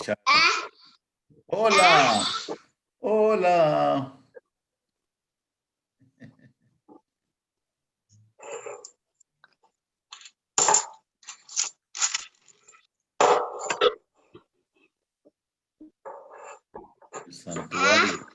muchacho. Hola. Hola. El santuario.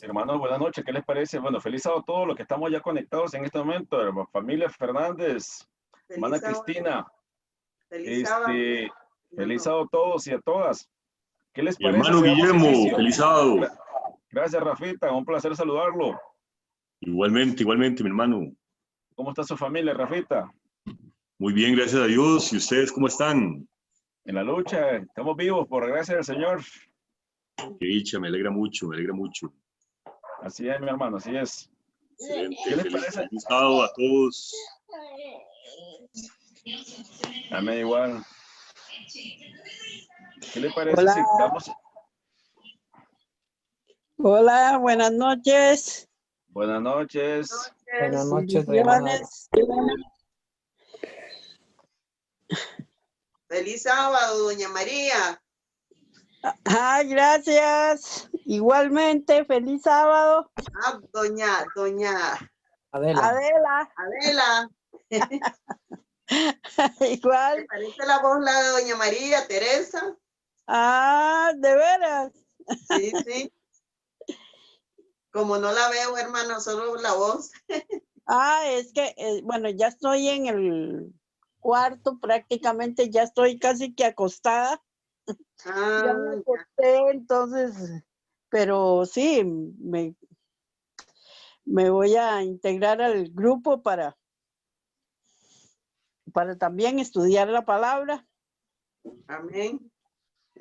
Hermanos, buenas noches, ¿qué les parece? Bueno, feliz sábado a todos los que estamos ya conectados en este momento, familia Fernández, hermana Cristina, Feliz sábado. feliz sábado a todos y a todas. ¿Qué les Mi parece hermano si damos Guillermo, inicio? feliz sábado. Gracias, Rafita, un placer saludarlo. Igualmente, mi hermano. ¿Cómo está su familia, Rafita? Muy bien, gracias a Dios. ¿Y ustedes cómo están? En la lucha, estamos vivos por gracia del Señor. Qué dicha, me alegra mucho, me alegra mucho. Así es, mi hermano, así es. Excelente, ¿Qué les parece? feliz sábado a todos. Amén, igual. ¿Qué les parece Hola. si damos? Hola, buenas noches. Buenas noches. Buenas noches, hermana. Feliz sábado, doña María. Ay, gracias. Igualmente, feliz sábado. Ah, doña Adela. Adela. Igual. ¿Te parece la voz la de doña María, Teresa? Ah, ¿de veras? Sí, sí. Como no la veo, hermano, solo la voz. Ah, es que, bueno, ya estoy en el cuarto, prácticamente ya estoy casi que acostada. Ya me acosté, entonces, pero sí, me voy a integrar al grupo para también estudiar la palabra. Amén.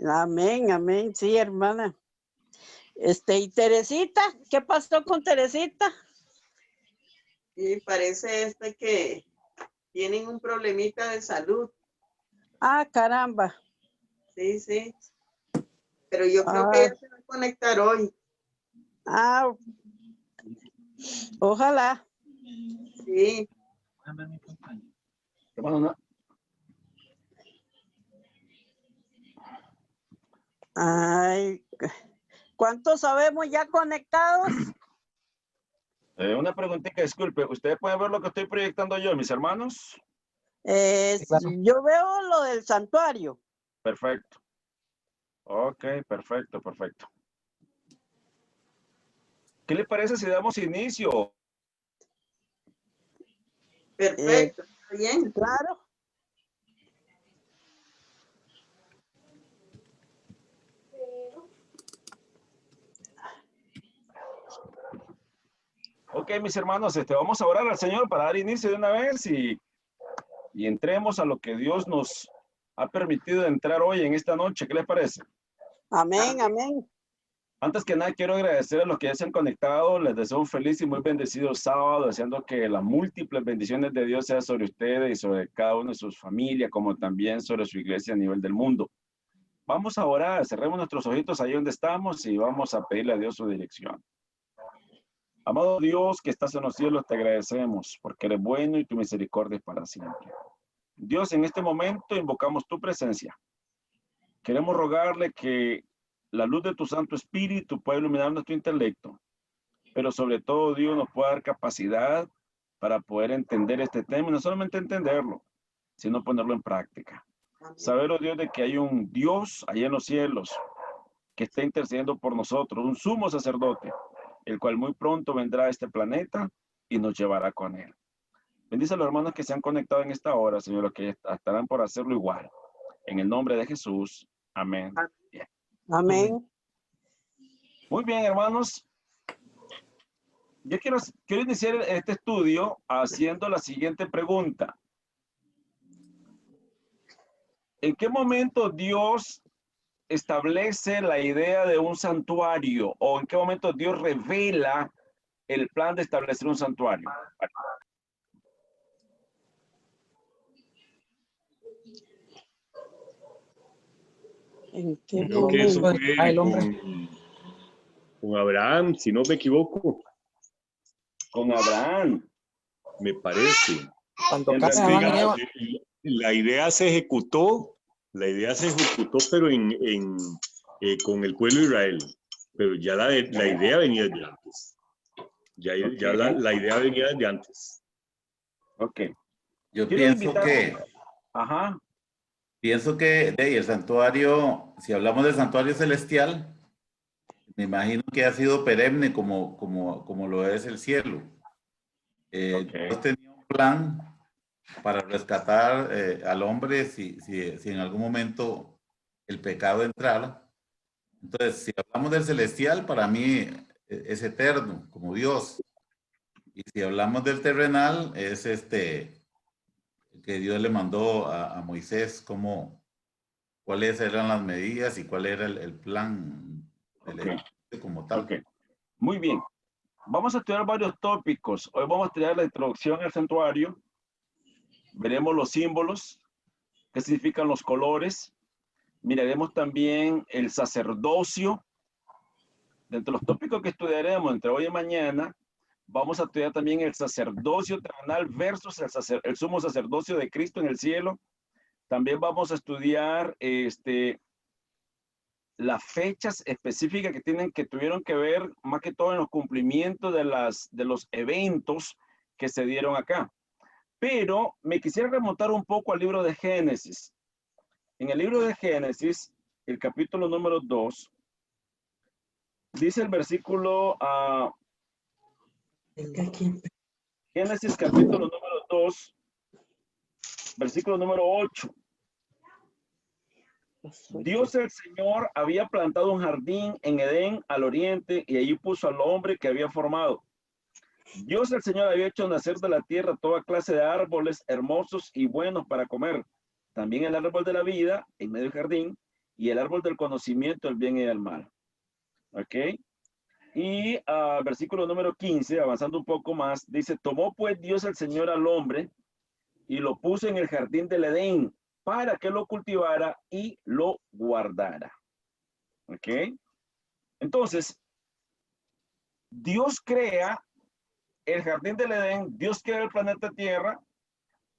Amén, amén, sí, hermana. ¿Y Teresita? ¿Qué pasó con Teresita? Y parece que tienen un problemita de salud. Ah, caramba. Sí, sí. Pero yo creo que ella se va a conectar hoy. Ah, ojalá. Sí. Ay, ¿cuántos sabemos ya conectados? Una preguntita, disculpe, ¿ustedes pueden ver lo que estoy proyectando yo, mis hermanos? Claro. Yo veo lo del santuario. Perfecto. Ok, perfecto, perfecto. ¿Qué les parece si damos inicio? Perfecto, está bien. Claro. Ok, mis hermanos, vamos a orar al Señor para dar inicio de una vez y y entremos a lo que Dios nos ha permitido entrar hoy en esta noche. ¿Qué les parece? Amén, amén. Antes que nada, quiero agradecer a los que ya se han conectado. Les deseo un feliz y muy bendecido sábado, deseando que las múltiples bendiciones de Dios sean sobre ustedes y sobre cada uno de sus familias, como también sobre su iglesia a nivel del mundo. Vamos a orar, cerremos nuestros ojitos ahí donde estamos y vamos a pedirle a Dios su dirección. Amado Dios que estás en los cielos, te agradecemos porque eres bueno y tu misericordia es para siempre. Dios, en este momento invocamos tu presencia. Queremos rogarle que la luz de tu Santo Espíritu pueda iluminar nuestro intelecto, pero sobre todo Dios nos pueda dar capacidad para poder entender este tema y no solamente entenderlo, sino ponerlo en práctica. Saber, oh Dios, de que hay un Dios allá en los cielos que está intercediendo por nosotros, un sumo sacerdote, el cual muy pronto vendrá a este planeta y nos llevará con él. Bendice a los hermanos que se han conectado en esta hora, Señor, los que estarán por hacerlo igual. En el nombre de Jesús. Amén. Amén. Muy bien, hermanos. Yo quiero iniciar este estudio haciendo la siguiente pregunta. ¿En qué momento Dios establece la idea de un santuario? ¿O en qué momento Dios revela el plan de establecer un santuario? ¿En qué Creo que eso momento? fue con Abraham, si no me equivoco, Con Abraham. me parece. Cuando En casa realidad, Adán y Eva, La idea se ejecutó, pero con el pueblo de Israel. Pero ya la idea venía desde antes. Ya la idea venía desde antes. Ok. Yo Quiero pienso invitar- que, Ajá. el santuario, si hablamos del santuario celestial, me imagino que ha sido perenne como lo es el cielo. Ok. Dios tenía un plan para rescatar al hombre si en algún momento el pecado entrara. Entonces, si hablamos del celestial, para mí es eterno, como Dios. Y si hablamos del terrenal, es que Dios le mandó a Moisés cuáles eran las medidas y cuál era el plan del edificio como tal. Ok. Muy bien. Vamos a estudiar varios tópicos. Hoy vamos a estudiar la introducción al santuario. Veremos los símbolos, qué significan los colores. Miraremos también el sacerdocio. Dentro de los tópicos que estudiaremos entre hoy y mañana, vamos a estudiar también el sacerdocio terrenal versus el sumo sacerdocio de Cristo en el cielo. También vamos a estudiar las fechas específicas que tuvieron que ver más que todo en los cumplimientos de los eventos que se dieron acá. Pero me quisiera remontar un poco al libro de Génesis. En el libro de Génesis, el capítulo número 2, dice el versículo, Génesis capítulo número 2, versículo número 8. Dios el Señor había plantado un jardín en Edén al oriente y allí puso al hombre que había formado. Dios el Señor había hecho nacer de la tierra toda clase de árboles hermosos y buenos para comer. También el árbol de la vida en medio del jardín y el árbol del conocimiento del bien y del mal. ¿Ok? Y versículo número 15, avanzando un poco más, dice, tomó pues Dios el Señor al hombre y lo puso en el jardín del Edén para que lo cultivara y lo guardara. ¿Ok? Entonces, Dios crea el jardín del Edén, Dios crea el planeta Tierra,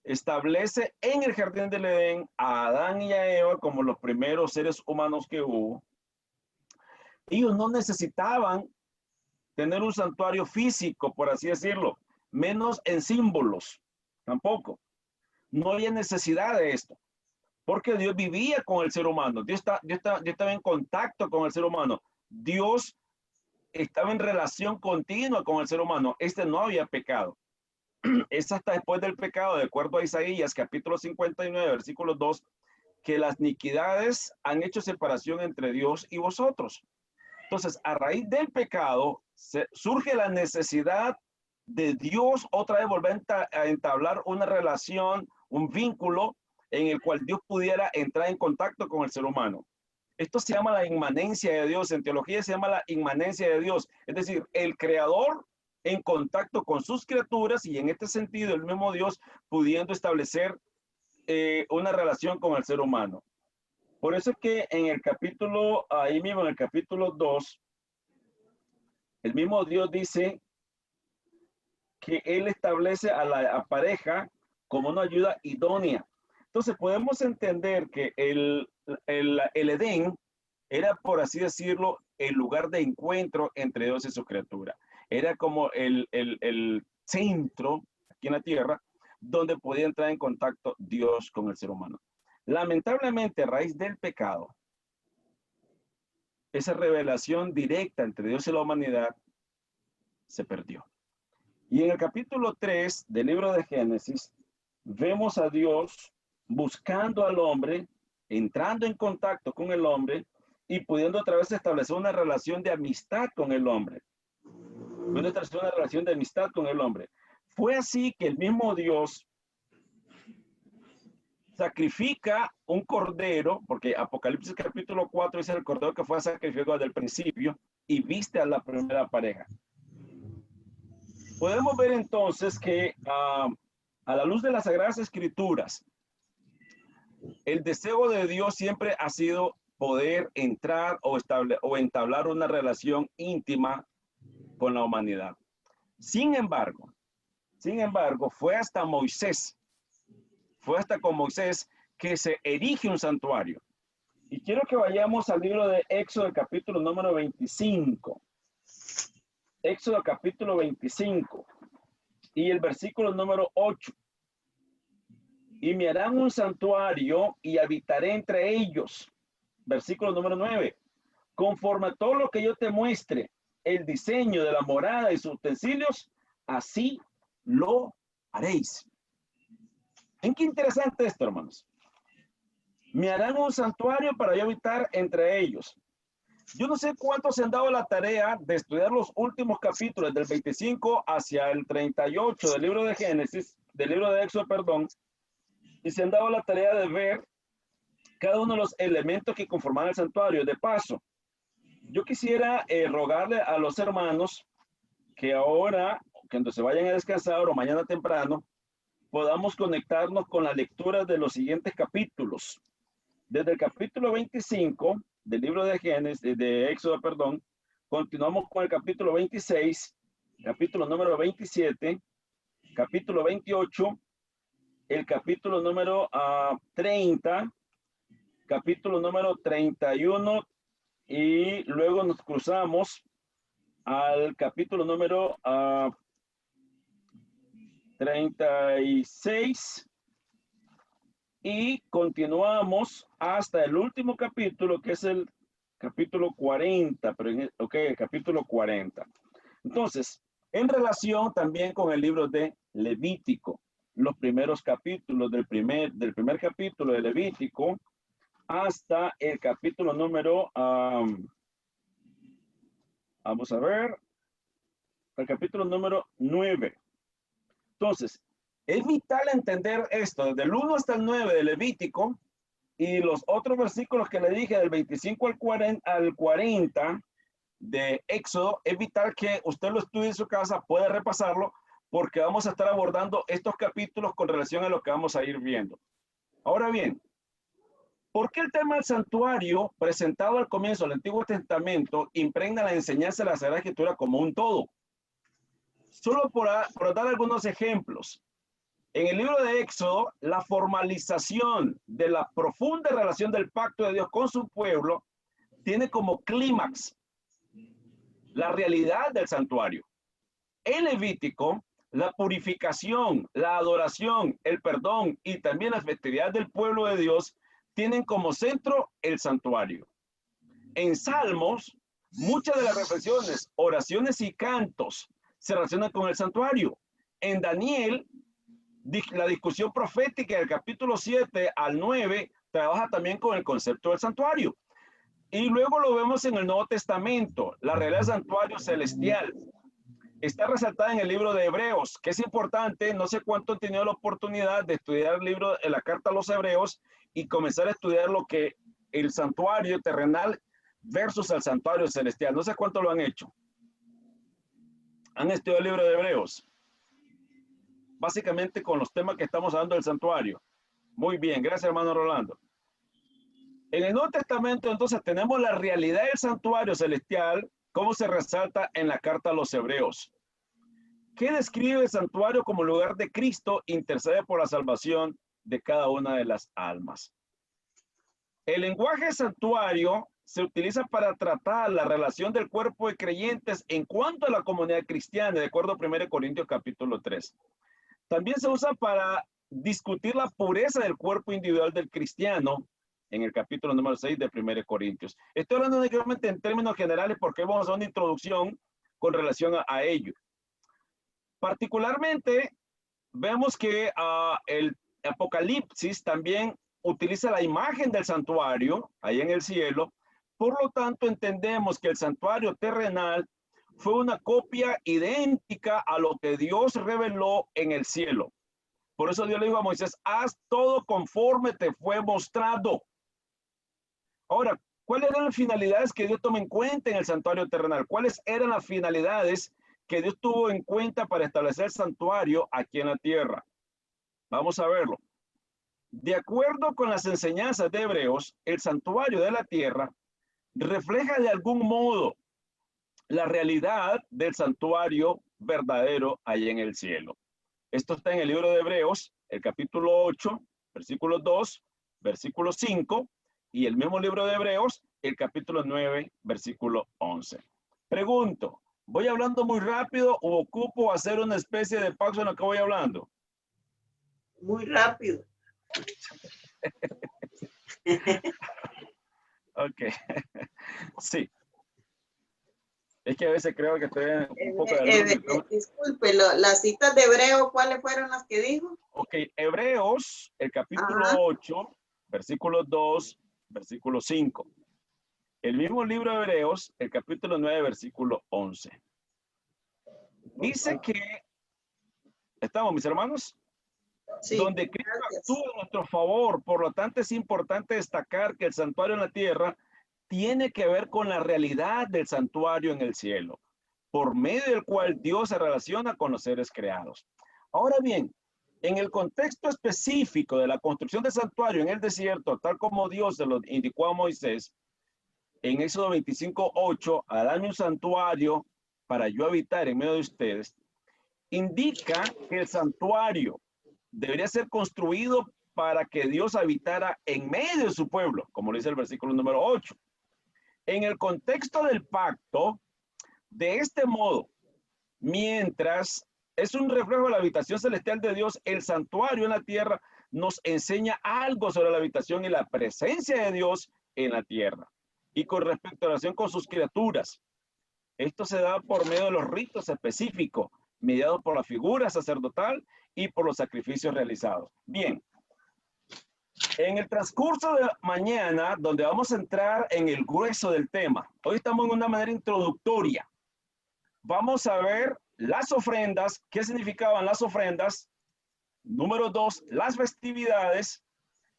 establece en el jardín del Edén a Adán y a Eva como los primeros seres humanos que hubo. Ellos no necesitaban tener un santuario físico, por así decirlo, menos en símbolos, tampoco. No había necesidad de esto, porque Dios vivía con el ser humano, Dios estaba en contacto con el ser humano, Dios estaba en relación continua con el ser humano, no había pecado. Es hasta después del pecado, de acuerdo a Isaías, capítulo 59, versículo 2, que las iniquidades han hecho separación entre Dios y vosotros. Entonces, a raíz del pecado, surge la necesidad de Dios otra vez volver a entablar una relación, un vínculo en el cual Dios pudiera entrar en contacto con el ser humano. Esto se llama la inmanencia de Dios. En teología se llama la inmanencia de Dios. Es decir, el creador en contacto con sus criaturas y en este sentido el mismo Dios pudiendo establecer una relación con el ser humano. Por eso es que en el capítulo, ahí mismo en el capítulo 2, el mismo Dios dice que Él establece a la pareja como una ayuda idónea. Entonces podemos entender que el Edén era, por así decirlo, el lugar de encuentro entre Dios y su criatura. Era como el centro aquí en la tierra donde podía entrar en contacto Dios con el ser humano. Lamentablemente, a raíz del pecado, esa revelación directa entre Dios y la humanidad se perdió. Y en el capítulo 3 del libro de Génesis, vemos a Dios buscando al hombre, entrando en contacto con el hombre y pudiendo otra vez establecer una relación de amistad con el hombre. Pudiendo establecer una relación de amistad con el hombre. Fue así que el mismo Dios sacrifica un cordero, porque Apocalipsis capítulo 4 dice el cordero que fue sacrificado desde el principio y viste a la primera pareja. Podemos ver entonces que a la luz de las Sagradas Escrituras, el deseo de Dios siempre ha sido poder entrar o entablar una relación íntima con la humanidad. Sin embargo, fue hasta con Moisés que se erige un santuario. Y quiero que vayamos al libro de Éxodo, capítulo número 25. Éxodo, capítulo 25. Y el versículo número 8. Y me harán un santuario y habitaré entre ellos. Versículo número 9. Conforme a todo lo que yo te muestre, el diseño de la morada y sus utensilios, así lo haréis. ¿En qué interesante esto, hermanos? Me harán un santuario para yo habitar entre ellos. Yo no sé cuántos se han dado la tarea de estudiar los últimos capítulos del 25 hacia el 38 del libro de Génesis, del libro de Éxodo, perdón, y se han dado la tarea de ver cada uno de los elementos que conforman el santuario. De paso, yo quisiera rogarle a los hermanos que ahora, cuando se vayan a descansar o mañana temprano, podamos conectarnos con la lectura de los siguientes capítulos. Desde el capítulo 25 del libro de Génesis, de Éxodo, perdón, continuamos con el capítulo 26, capítulo número 27, capítulo 28, el capítulo número 30, capítulo número 31, y luego nos cruzamos al capítulo número 36 y continuamos hasta el último capítulo, que es el capítulo 40, pero el capítulo 40. Entonces, en relación también con el libro de Levítico, los primeros capítulos del primer capítulo de Levítico hasta el capítulo número, vamos a ver, el capítulo número 9. Entonces, es vital entender esto, desde el 1 hasta el 9 de Levítico y los otros versículos que le dije del 25 al 40 de Éxodo. Es vital que usted lo estudie en su casa, puede repasarlo, porque vamos a estar abordando estos capítulos con relación a lo que vamos a ir viendo. Ahora bien, ¿por qué el tema del santuario presentado al comienzo del Antiguo Testamento impregna la enseñanza de la Sagrada Escritura como un todo? Solo por dar algunos ejemplos. En el libro de Éxodo, la formalización de la profunda relación del pacto de Dios con su pueblo tiene como clímax la realidad del santuario. En Levítico, la purificación, la adoración, el perdón y también las festividades del pueblo de Dios tienen como centro el santuario. En Salmos, muchas de las reflexiones, oraciones y cantos se relacionan con el santuario. En Daniel, la discusión profética del capítulo 7 al 9 trabaja también con el concepto del santuario. Y luego lo vemos en el Nuevo Testamento, la realidad del santuario celestial. está resaltada en el libro de Hebreos, que es importante. No sé cuánto han tenido la oportunidad de estudiar el libro de la carta a los Hebreos y comenzar a estudiar lo que el santuario terrenal versus el santuario celestial. No sé cuánto lo han hecho. Han estudiado el libro de Hebreos, básicamente con los temas que estamos hablando del santuario. Muy bien, gracias hermano Rolando. En el Nuevo Testamento entonces tenemos la realidad del santuario celestial, como se resalta en la carta a los Hebreos, que describe el santuario como lugar de Cristo, intercede por la salvación de cada una de las almas. El lenguaje santuario se utiliza para tratar la relación del cuerpo de creyentes en cuanto a la comunidad cristiana, de acuerdo a 1 Corintios capítulo 3. También se usa para discutir la pureza del cuerpo individual del cristiano, en el capítulo número 6 de 1 Corintios. Estoy hablando únicamente en términos generales porque vamos a hacer una introducción con relación a ello. Particularmente, vemos que el Apocalipsis también utiliza la imagen del santuario ahí en el cielo. Por lo tanto, entendemos que el santuario terrenal fue una copia idéntica a lo que Dios reveló en el cielo. Por eso Dios le dijo a Moisés, haz todo conforme te fue mostrado. Ahora, ¿cuáles eran las finalidades que Dios toma en cuenta en el santuario terrenal? ¿Cuáles eran las finalidades que Dios tuvo en cuenta para establecer el santuario aquí en la tierra? Vamos a verlo. De acuerdo con las enseñanzas de Hebreos, el santuario de la tierra refleja de algún modo la realidad del santuario verdadero ahí en el cielo. Esto está en el libro de Hebreos, el capítulo 8, versículo 2, versículo 5, y el mismo libro de Hebreos, el capítulo 9, versículo 11. Pregunto, ¿voy hablando muy rápido o ocupo hacer una especie de pausa en lo que voy hablando? Muy rápido. Ok. Sí. Es que a veces creo que estoy un poco de disculpe, las citas de Hebreo, ¿cuáles fueron las que dijo? Ok, Hebreos, el capítulo 8, versículo 2, versículo 5. El mismo libro de Hebreos, el capítulo 9, versículo 11. Dice que, ¿estamos mis hermanos? Sí, donde Cristo actúa en nuestro favor. Por lo tanto, es importante destacar que el santuario en la tierra tiene que ver con la realidad del santuario en el cielo, por medio del cual Dios se relaciona con los seres creados. Ahora bien, en el contexto específico de la construcción del santuario en el desierto, tal como Dios se lo indicó a Moisés, en Éxodo 25:8, harán un santuario para yo habitar en medio de ustedes, indica que el santuario debería ser construido para que Dios habitara en medio de su pueblo, como lo dice el versículo número 8. En el contexto del pacto, de este modo, mientras es un reflejo de la habitación celestial de Dios, el santuario en la tierra nos enseña algo sobre la habitación y la presencia de Dios en la tierra. Y con respecto a la relación con sus criaturas, esto se da por medio de los ritos específicos, mediados por la figura sacerdotal y por los sacrificios realizados. Bien, en el transcurso de mañana, donde vamos a entrar en el grueso del tema, hoy estamos en una manera introductoria. Vamos a ver las ofrendas, qué significaban las ofrendas. Número 2, las festividades.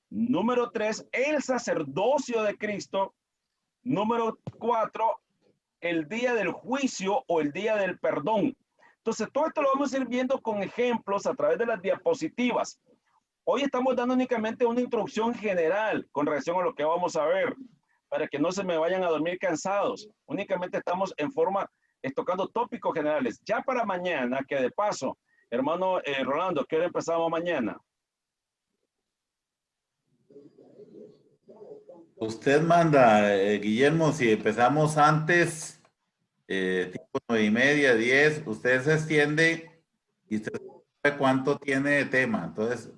Número 3, el sacerdocio de Cristo. Número 4, el día del juicio o el día del perdón. Entonces, todo esto lo vamos a ir viendo con ejemplos a través de las diapositivas. Hoy estamos dando únicamente una introducción general con relación a lo que vamos a ver, para que no se me vayan a dormir cansados. Únicamente estamos en forma, tocando tópicos generales. Ya para mañana, que de paso, hermano Rolando, ¿qué hora empezamos mañana? Usted manda, Guillermo, si empezamos antes, tipo 9:30, 10, usted se extiende y usted sabe cuánto tiene de tema. Entonces,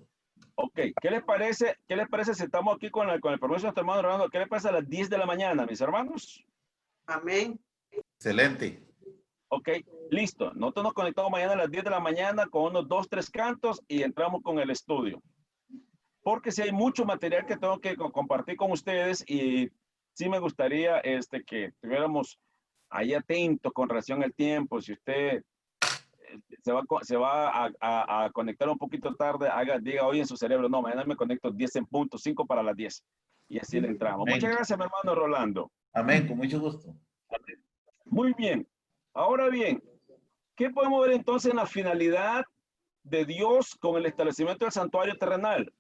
ok, ¿qué les parece si estamos aquí con el permiso de nuestro hermano Rolando? ¿Qué les parece a las 10 de la mañana, mis hermanos? Amén. Excelente. Ok, listo. Nosotros nos conectamos mañana a las 10 de la mañana con unos 2, 3 cantos y entramos con el estudio. Porque si hay mucho material que tengo que compartir con ustedes y sí me gustaría que estuviéramos ahí atentos con relación al tiempo. Si usted se va a conectar un poquito tarde, diga hoy en su cerebro, no, mañana me conecto 10 en punto, 5 para las 10. Y así le entramos. Amén. Muchas gracias, mi hermano Rolando. Amén, con mucho gusto. Muy bien. Ahora bien, ¿qué podemos ver entonces en la finalidad de Dios con el establecimiento del santuario terrenal?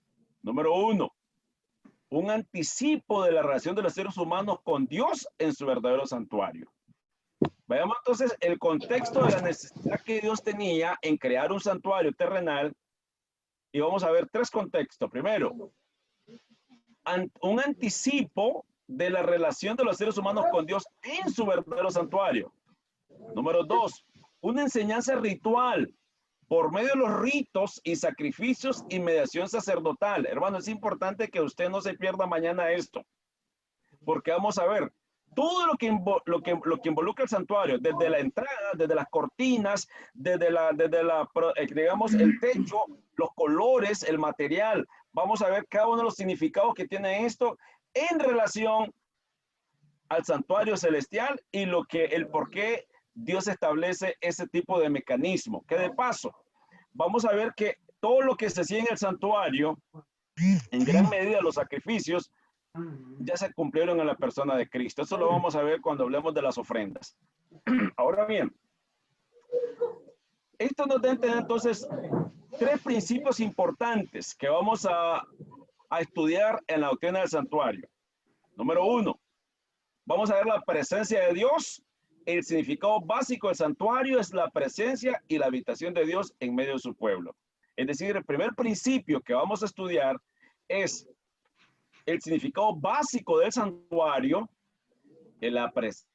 Número 1, un anticipo de la relación de los seres humanos con Dios en su verdadero santuario. Veamos entonces el contexto de la necesidad que Dios tenía en crear un santuario terrenal y vamos a ver 3 contextos. Primero, un anticipo de la relación de los seres humanos con Dios en su verdadero santuario. Número 2, una enseñanza ritual por medio de los ritos y sacrificios y mediación sacerdotal. Hermano, es importante que usted no se pierda mañana esto, porque vamos a ver todo lo que involucra el santuario, desde la entrada, desde las cortinas, desde digamos, el techo, los colores, el material. Vamos a ver cada uno de los significados que tiene esto en relación al santuario celestial y el por qué Dios establece ese tipo de mecanismo. Que de paso, vamos a ver que todo lo que se hacía en el santuario, en gran medida los sacrificios, ya se cumplieron en la persona de Cristo. Eso lo vamos a ver cuando hablemos de las ofrendas. Ahora bien, esto nos da a entender entonces 3 principios importantes que vamos a estudiar en la doctrina del santuario. Número 1, vamos a ver la presencia de Dios. El significado básico del santuario es la presencia y la habitación de Dios en medio de su pueblo. Es decir, el primer principio que vamos a estudiar es el significado básico del santuario en la presencia.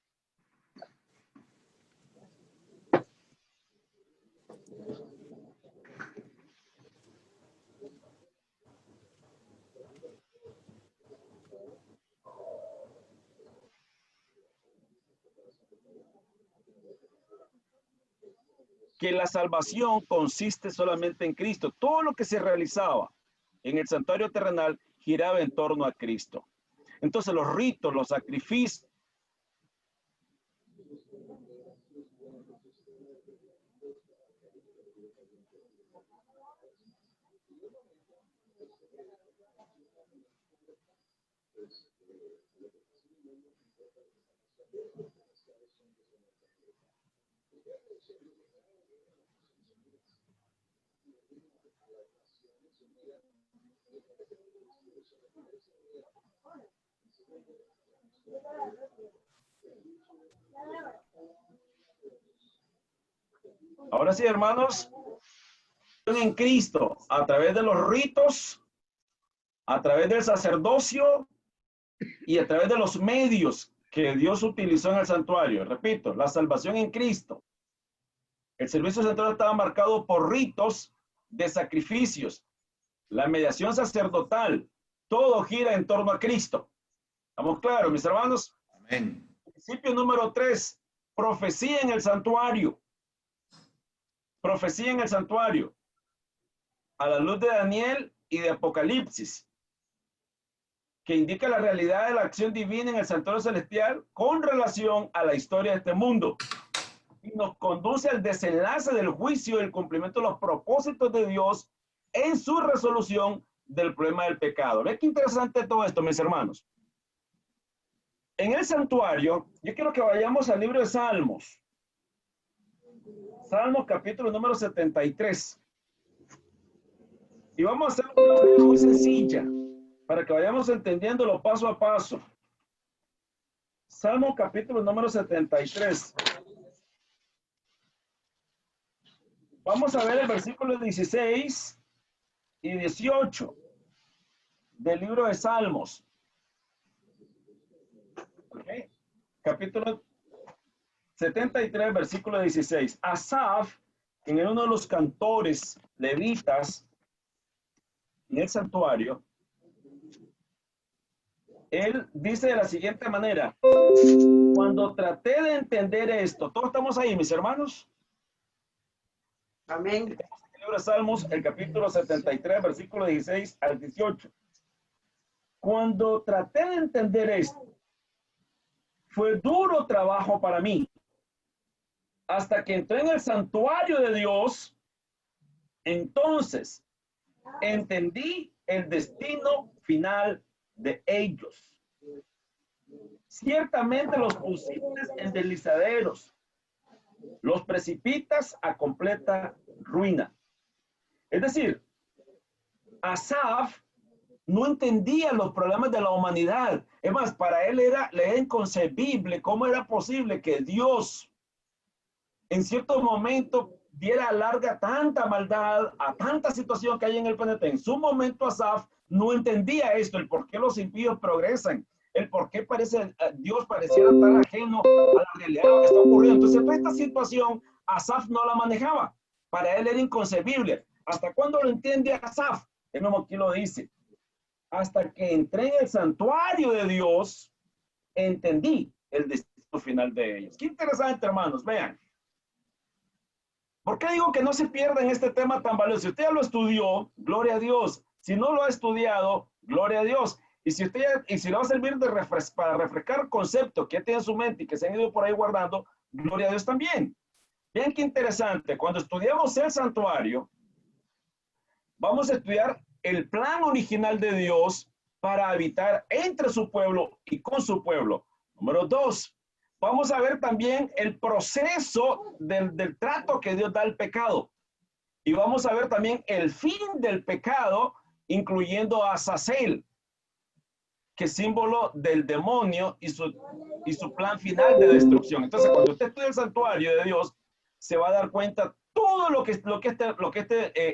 Que la salvación consiste solamente en Cristo. Todo lo que se realizaba en el santuario terrenal giraba en torno a Cristo. Entonces los ritos, los sacrificios, ahora sí, hermanos, en Cristo, a través de los ritos, a través del sacerdocio y a través de los medios que Dios utilizó en el santuario. Repito, la salvación en Cristo. El servicio santuario estaba marcado por ritos de sacrificios, la mediación sacerdotal. Todo gira en torno a Cristo. ¿Estamos claros, mis hermanos? Amén. Principio número 3, profecía en el santuario. Profecía en el santuario. A la luz de Daniel y de Apocalipsis, que indica la realidad de la acción divina en el santuario celestial con relación a la historia de este mundo. Y nos conduce al desenlace del juicio y el cumplimiento de los propósitos de Dios en su resolución del problema del pecado. ¿Ve qué interesante todo esto, mis hermanos? En el santuario, yo quiero que vayamos al libro de Salmos. Salmos capítulo número 73. Y vamos a hacer una cosa muy sencilla para que vayamos entendiéndolo paso a paso. Salmo capítulo número 73. Vamos a ver el versículo 16 y 18 del libro de Salmos. Okay. Capítulo 73, versículo 16. Asaf, quien era uno de los cantores levitas en el santuario, él dice de la siguiente manera: cuando traté de entender esto, todos estamos ahí, mis hermanos. Amén. Estamos en el libro de Salmos, el capítulo 73, versículo 16 al 18. Cuando traté de entender esto, fue duro trabajo para mí. hasta que entré en el santuario de Dios, entonces entendí el destino final de ellos. Ciertamente los pusiste en deslizaderos, los precipitas a completa ruina. Es decir, Asaf no entendía los problemas de la humanidad. Es más, para él era inconcebible cómo era posible que Dios en cierto momento diera larga tanta maldad a tanta situación que hay en el planeta. En su momento Asaf no entendía esto, el por qué los impíos progresan, el por qué Dios pareciera tan ajeno a la realidad de lo que está ocurriendo. Entonces, toda esta situación Asaf no la manejaba. Para él era inconcebible. ¿Hasta cuándo lo entiende Asaf? Él mismo aquí lo dice. Hasta que entré en el santuario de Dios, entendí el destino final de ellos. Qué interesante, hermanos. Vean. ¿Por qué digo que no se pierda en este tema tan valioso? Si usted ya lo estudió, gloria a Dios. Si no lo ha estudiado, gloria a Dios. Y si le va a servir para refrescar conceptos que tiene en su mente y que se han ido por ahí guardando, gloria a Dios también. Vean qué interesante. Cuando estudiamos el santuario, vamos a estudiar el plan original de Dios para habitar entre su pueblo y con su pueblo. Número 2. Vamos a ver también el proceso del trato que Dios da al pecado. Y vamos a ver también el fin del pecado, incluyendo a Azazel, que es símbolo del demonio y su plan final de destrucción. Entonces, cuando usted estudia el santuario de Dios, se va a dar cuenta todo lo que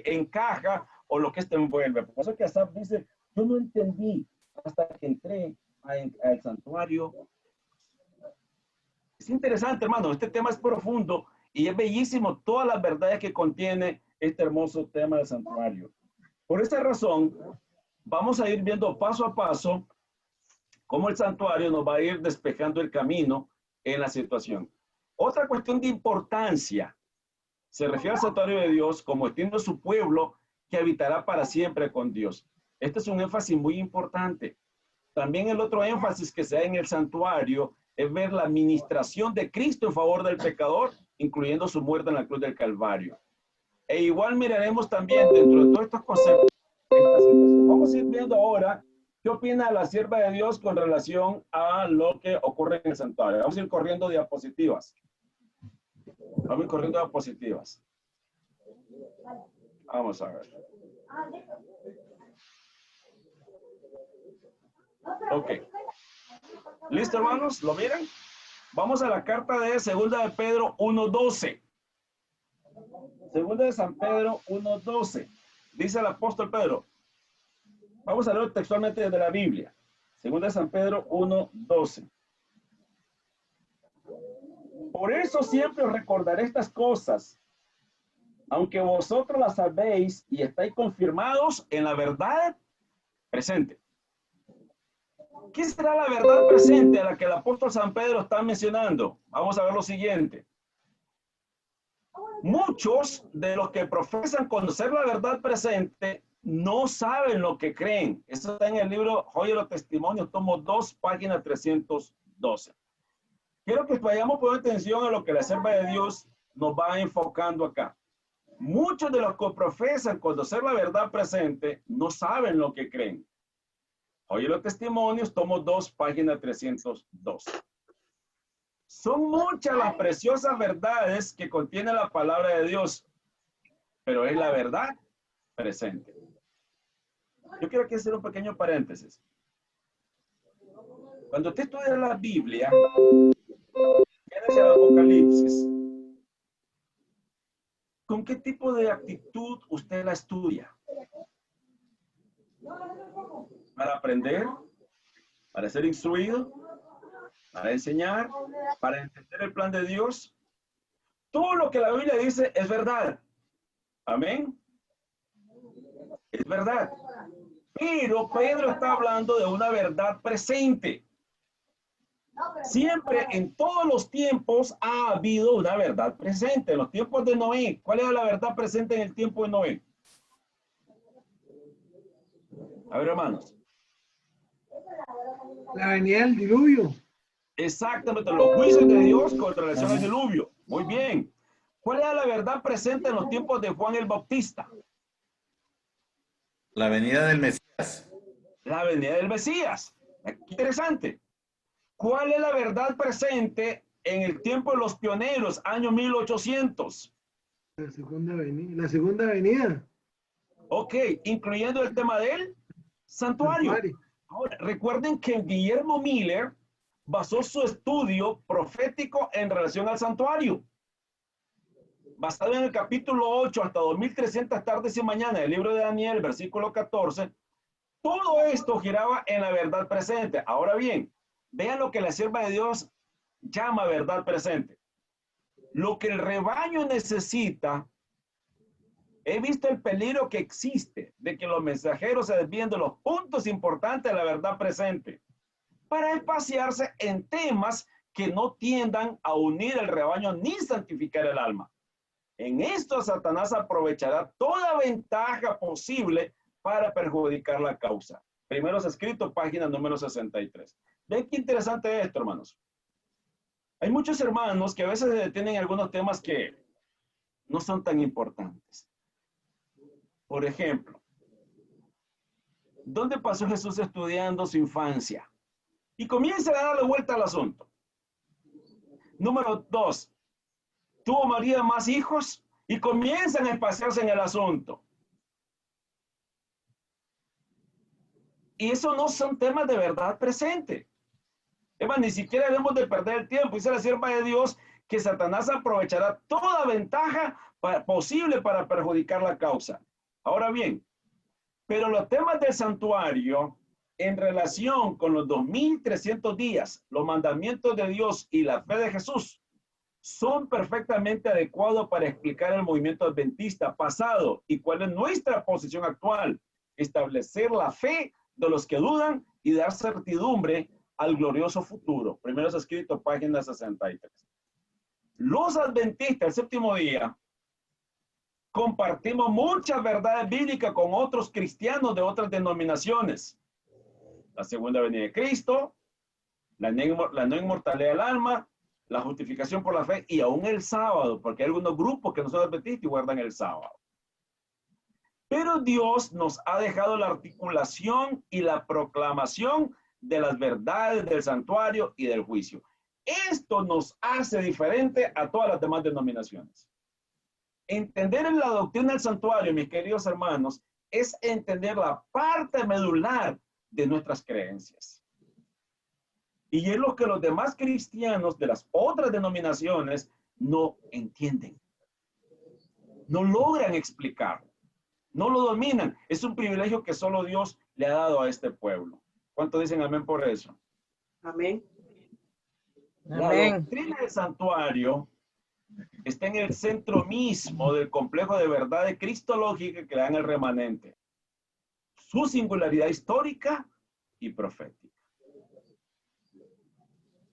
encaja o lo que envuelve. Por eso que Asaf dice, yo no entendí hasta que entré al santuario. Es interesante, hermano, este tema es profundo y es bellísimo todas las verdades que contiene este hermoso tema del santuario. Por esta razón, vamos a ir viendo paso a paso cómo el santuario nos va a ir despejando el camino en la situación. Otra cuestión de importancia se refiere al santuario de Dios como destino de su pueblo que habitará para siempre con Dios. Este es un énfasis muy importante. También el otro énfasis que se da en el santuario es ver la administración de Cristo en favor del pecador, incluyendo su muerte en la cruz del Calvario. E igual miraremos también dentro de todos estos conceptos esta situación. Vamos a ir viendo ahora qué opina la sierva de Dios con relación a lo que ocurre en el santuario. Vamos a ir corriendo diapositivas. Vamos a ir corriendo diapositivas. Vamos a ver. Ok. ¿Listo, hermanos? ¿Lo miran? Vamos a la carta de 2 de Pedro 1:12. 2 de San Pedro 1:12. Dice el apóstol Pedro. Vamos a leer textualmente desde la Biblia. 2 de San Pedro 1:12. Por eso siempre os recordaré estas cosas, aunque vosotros las sabéis y estáis confirmados en la verdad presente. ¿Qué será la verdad presente a la que el apóstol San Pedro está mencionando? Vamos a ver lo siguiente. Muchos de los que profesan conocer la verdad presente no saben lo que creen. Eso está en el libro Joya de los Testimonios, tomo 2, página 312. Quiero que vayamos poniendo atención a lo que la sierva de Dios nos va enfocando acá. Muchos de los que profesan conocer la verdad presente no saben lo que creen. Oye los testimonios, tomo 2, página 302. Son muchas las preciosas verdades que contiene la palabra de Dios, pero es la verdad presente. Yo quiero aquí hacer un pequeño paréntesis. Cuando usted estudia la Biblia, Génesis al Apocalipsis, ¿con qué tipo de actitud usted la estudia? ¿Para aprender? ¿Para ser instruido? ¿Para enseñar? ¿Para entender el plan de Dios? Todo lo que la Biblia dice es verdad. Amén. Es verdad. Pero Pedro está hablando de una verdad presente. Siempre, en todos los tiempos, ha habido una verdad presente. En los tiempos de Noé, ¿cuál era la verdad presente en el tiempo de Noé? A ver, hermanos. La venida del diluvio. Exactamente, los juicios de Dios con relación al diluvio. Muy bien. ¿Cuál era la verdad presente en los tiempos de Juan el Bautista? La venida del Mesías. La venida del Mesías. Qué interesante. ¿Cuál es la verdad presente en el tiempo de los pioneros, año 1800? La segunda venida. La segunda venida. Ok, incluyendo el tema del santuario. Ahora, recuerden que Guillermo Miller basó su estudio profético en relación al santuario. Basado en el capítulo 8 hasta 2300 tardes y mañanas del libro de Daniel, versículo 14, todo esto giraba en la verdad presente. Ahora bien, vean lo que la sierva de Dios llama verdad presente. Lo que el rebaño necesita, he visto el peligro que existe de que los mensajeros se desvíen de los puntos importantes de la verdad presente para espaciarse en temas que no tiendan a unir el rebaño ni santificar el alma. En esto Satanás aprovechará toda ventaja posible para perjudicar la causa. Primeros escritos, página número 63. Ven qué interesante esto, hermanos. Hay muchos hermanos que a veces se detienen en algunos temas que no son tan importantes. Por ejemplo, ¿dónde pasó Jesús estudiando su infancia? Y comienza a darle vuelta al asunto. Número 2. ¿Tuvo María más hijos? Y comienzan a espaciarse en el asunto. Y eso no son temas de verdad presente. Eva, ni siquiera debemos de perder el tiempo. Dice la sierva de Dios que Satanás aprovechará toda ventaja posible para perjudicar la causa. Ahora bien, pero los temas del santuario en relación con los 2300 días, los mandamientos de Dios y la fe de Jesús son perfectamente adecuados para explicar el movimiento adventista pasado y cuál es nuestra posición actual. Establecer la fe de los que dudan y dar certidumbre al glorioso futuro. Primeros escritos, página 63. Los adventistas, el séptimo día, compartimos muchas verdades bíblicas con otros cristianos de otras denominaciones. La segunda venida de Cristo, la no inmortalidad del alma, la justificación por la fe y aún el sábado, porque hay algunos grupos que no son adventistas y guardan el sábado. Pero Dios nos ha dejado la articulación y la proclamación de las verdades del santuario y del juicio. Esto nos hace diferente a todas las demás denominaciones. Entender en la doctrina del santuario, mis queridos hermanos, es entender la parte medular de nuestras creencias. Y es lo que los demás cristianos de las otras denominaciones no entienden. No logran explicar. No lo dominan. Es un privilegio que solo Dios le ha dado a este pueblo. ¿Cuántos dicen amén por eso? Amén. La doctrina del santuario está en el centro mismo del complejo de verdades cristológicas que dan el remanente. Su singularidad histórica y profética.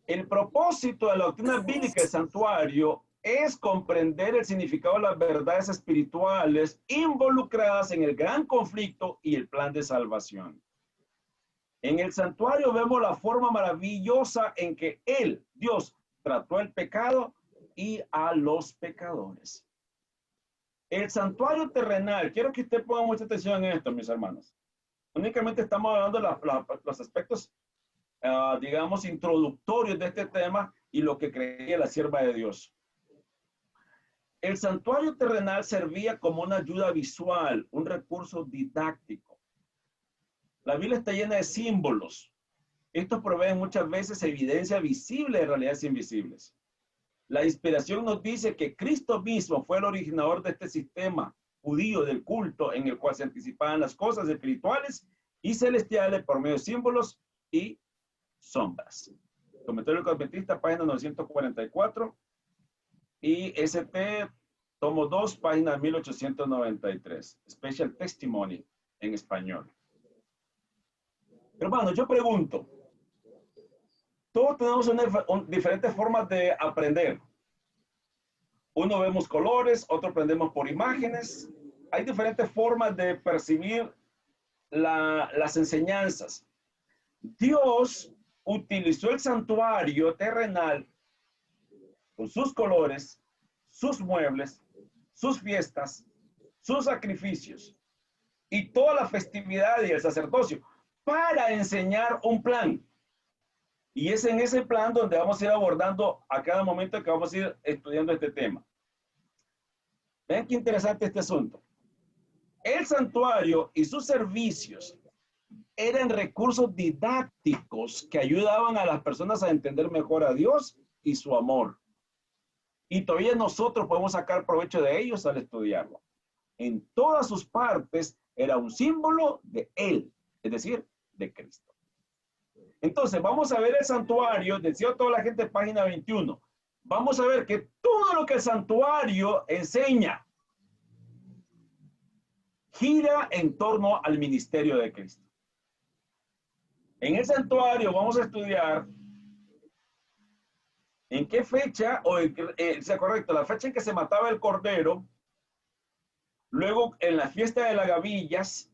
El propósito de la doctrina bíblica del santuario es comprender el significado de las verdades espirituales involucradas en el gran conflicto y el plan de salvación. En el santuario vemos la forma maravillosa en que Él, Dios, trató el pecado y a los pecadores. El santuario terrenal, quiero que usted ponga mucha atención en esto, mis hermanos. Únicamente estamos hablando de los aspectos, digamos, introductorios de este tema y lo que creía la sierva de Dios. El santuario terrenal servía como una ayuda visual, un recurso didáctico. La Biblia está llena de símbolos. Estos proveen muchas veces evidencia visible de realidades invisibles. La inspiración nos dice que Cristo mismo fue el originador de este sistema judío del culto en el cual se anticipaban las cosas espirituales y celestiales por medio de símbolos y sombras. Comentario Adventista, página 944 y ST, tomo 2, página 1893. Special Testimony en español. Hermano, yo pregunto, todos tenemos diferentes formas de aprender. Uno vemos colores, otro aprendemos por imágenes. Hay diferentes formas de percibir las enseñanzas. Dios utilizó el santuario terrenal con sus colores, sus muebles, sus fiestas, sus sacrificios y toda la festividad y el sacerdocio para enseñar un plan. Y es en ese plan donde vamos a ir abordando a cada momento que vamos a ir estudiando este tema. Vean qué interesante este asunto. El santuario y sus servicios eran recursos didácticos que ayudaban a las personas a entender mejor a Dios y su amor. Y todavía nosotros podemos sacar provecho de ellos al estudiarlo. En todas sus partes era un símbolo de Él, es decir, de Cristo. Entonces, vamos a ver el santuario, decía toda la gente, página 21. Vamos a ver que todo lo que el santuario enseña gira en torno al ministerio de Cristo. En el santuario vamos a estudiar en qué fecha, sea correcto, la fecha en que se mataba el cordero, luego en la fiesta de las gavillas,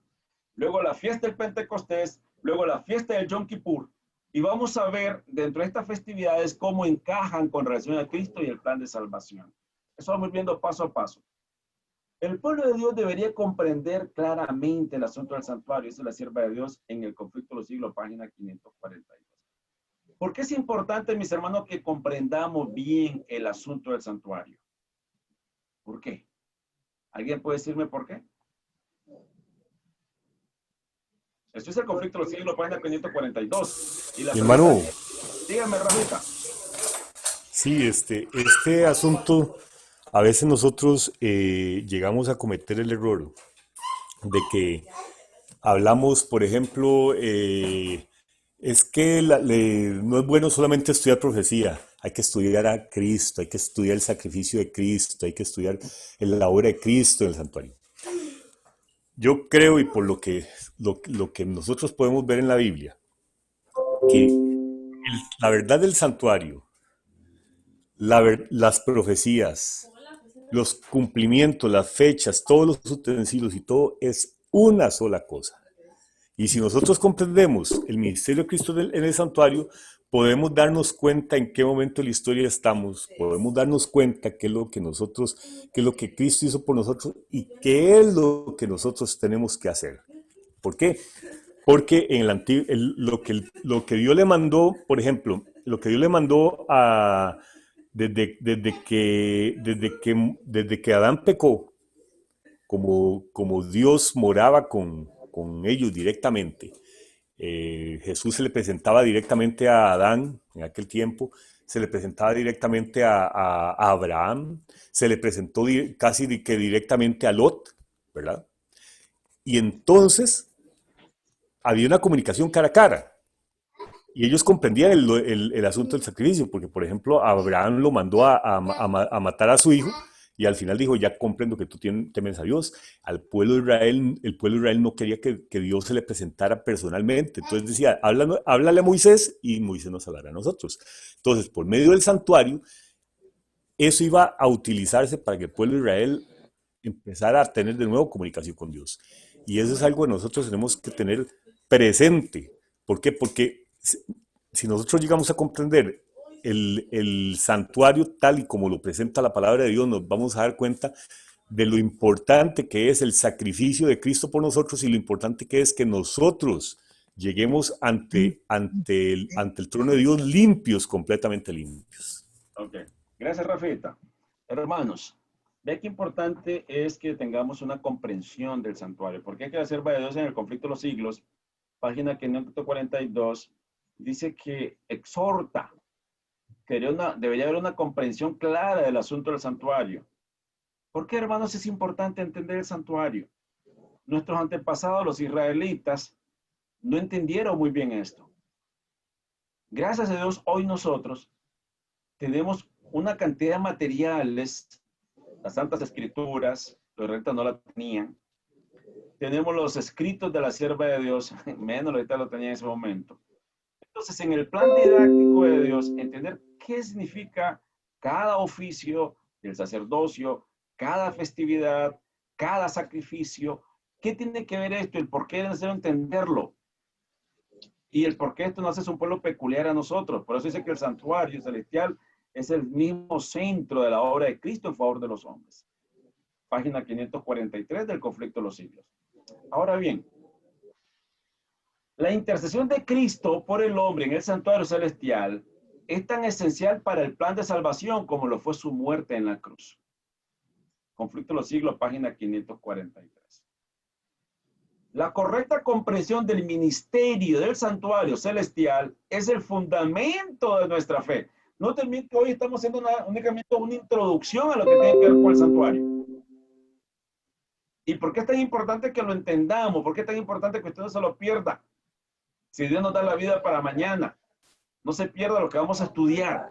luego la fiesta del Pentecostés, luego la fiesta del Yom Kippur, y vamos a ver dentro de estas festividades cómo encajan con relación a Cristo y el plan de salvación. Eso vamos viendo paso a paso. El pueblo de Dios debería comprender claramente el asunto del santuario. Esa es la sierva de Dios en el conflicto de los siglos, página 542. ¿Por qué es importante, mis hermanos, que comprendamos bien el asunto del santuario? ¿Por qué? ¿Alguien puede decirme por qué? Esto es el conflicto de los siglos, página 542. Y la hermano. Dígame, Rafita. Sí, este asunto, a veces nosotros llegamos a cometer el error de que hablamos, por ejemplo, es que no es bueno solamente estudiar profecía, hay que estudiar a Cristo, hay que estudiar el sacrificio de Cristo, hay que estudiar la obra de Cristo en el santuario. Yo creo, y por lo que nosotros podemos ver en la Biblia, que la verdad del santuario, las profecías, los cumplimientos, las fechas, todos los utensilios y todo es una sola cosa. Y si nosotros comprendemos el ministerio de Cristo en el santuario, podemos darnos cuenta en qué momento de la historia estamos, podemos darnos cuenta qué es lo que Cristo hizo por nosotros y qué es lo que nosotros tenemos que hacer. ¿Por qué? Porque en el antiguo, lo que Dios le mandó, por ejemplo, lo que Dios le mandó desde que Adán pecó, como Dios moraba con ellos directamente, Jesús se le presentaba directamente a Adán en aquel tiempo, se le presentaba directamente a Abraham, se le presentó casi que directamente a Lot, ¿verdad? Y entonces había una comunicación cara a cara. Y ellos comprendían el asunto del sacrificio, porque, por ejemplo, Abraham lo mandó a matar a su hijo, y al final dijo, ya comprendo que tú temes a Dios. Al pueblo de Israel, el pueblo de Israel no quería que Dios se le presentara personalmente. Entonces decía, háblale a Moisés, y Moisés nos hablará a nosotros. Entonces, por medio del santuario, eso iba a utilizarse para que el pueblo de Israel empezara a tener de nuevo comunicación con Dios. Y eso es algo que nosotros tenemos que tener presente. ¿Por qué? Porque si nosotros llegamos a comprender el santuario tal y como lo presenta la palabra de Dios, nos vamos a dar cuenta de lo importante que es el sacrificio de Cristo por nosotros y lo importante que es que nosotros lleguemos ante el trono de Dios limpios, completamente limpios. Ok, gracias, Rafita. Hermanos, ve qué importante es que tengamos una comprensión del santuario, porque hay que hacer de Dios en el conflicto de los siglos, página 542, dice que exhorta que debería haber una comprensión clara del asunto del santuario. ¿Por qué, hermanos, es importante entender el santuario? Nuestros antepasados, los israelitas, no entendieron muy bien esto. Gracias a Dios, hoy nosotros tenemos una cantidad de materiales, las Santas Escrituras, los israelitas no la tenían. Tenemos los escritos de la sierva de Dios, menos los israelitas lo tenían en ese momento. Entonces, en el plan didáctico de Dios, entender qué significa cada oficio del sacerdocio, cada festividad, cada sacrificio, qué tiene que ver esto, el por qué es necesario entenderlo. Y el por qué esto nos hace un pueblo peculiar a nosotros. Por eso dice que el santuario celestial es el mismo centro de la obra de Cristo en favor de los hombres. Página 543 del Conflicto de los Siglos. Ahora bien, la intercesión de Cristo por el hombre en el santuario celestial es tan esencial para el plan de salvación como lo fue su muerte en la cruz. Conflicto de los Siglos, página 543. La correcta comprensión del ministerio del santuario celestial es el fundamento de nuestra fe. No también que hoy estamos haciendo únicamente una introducción a lo que tiene que ver con el santuario. ¿Y por qué es tan importante que lo entendamos? ¿Por qué es tan importante que usted no se lo pierda? Si Dios nos da la vida para mañana, no se pierda lo que vamos a estudiar.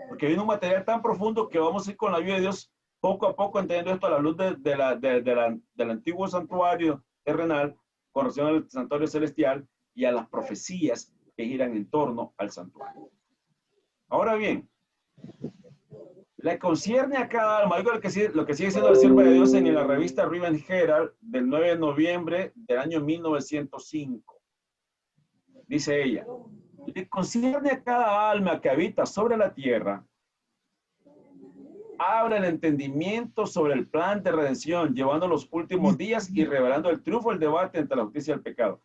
Porque viene un material tan profundo que vamos a ir con la ayuda de Dios poco a poco entendiendo esto a la luz del antiguo santuario terrenal con relación al santuario celestial y a las profecías que giran en torno al santuario. Ahora bien, le concierne a cada alma, algo lo que sigue siendo la sierva de Dios en la revista Riven Herald del 9 de noviembre del año 1905. Dice ella, le concierne a cada alma que habita sobre la tierra, abre el entendimiento sobre el plan de redención, llevando los últimos días y revelando el triunfo del debate entre la justicia y el pecado.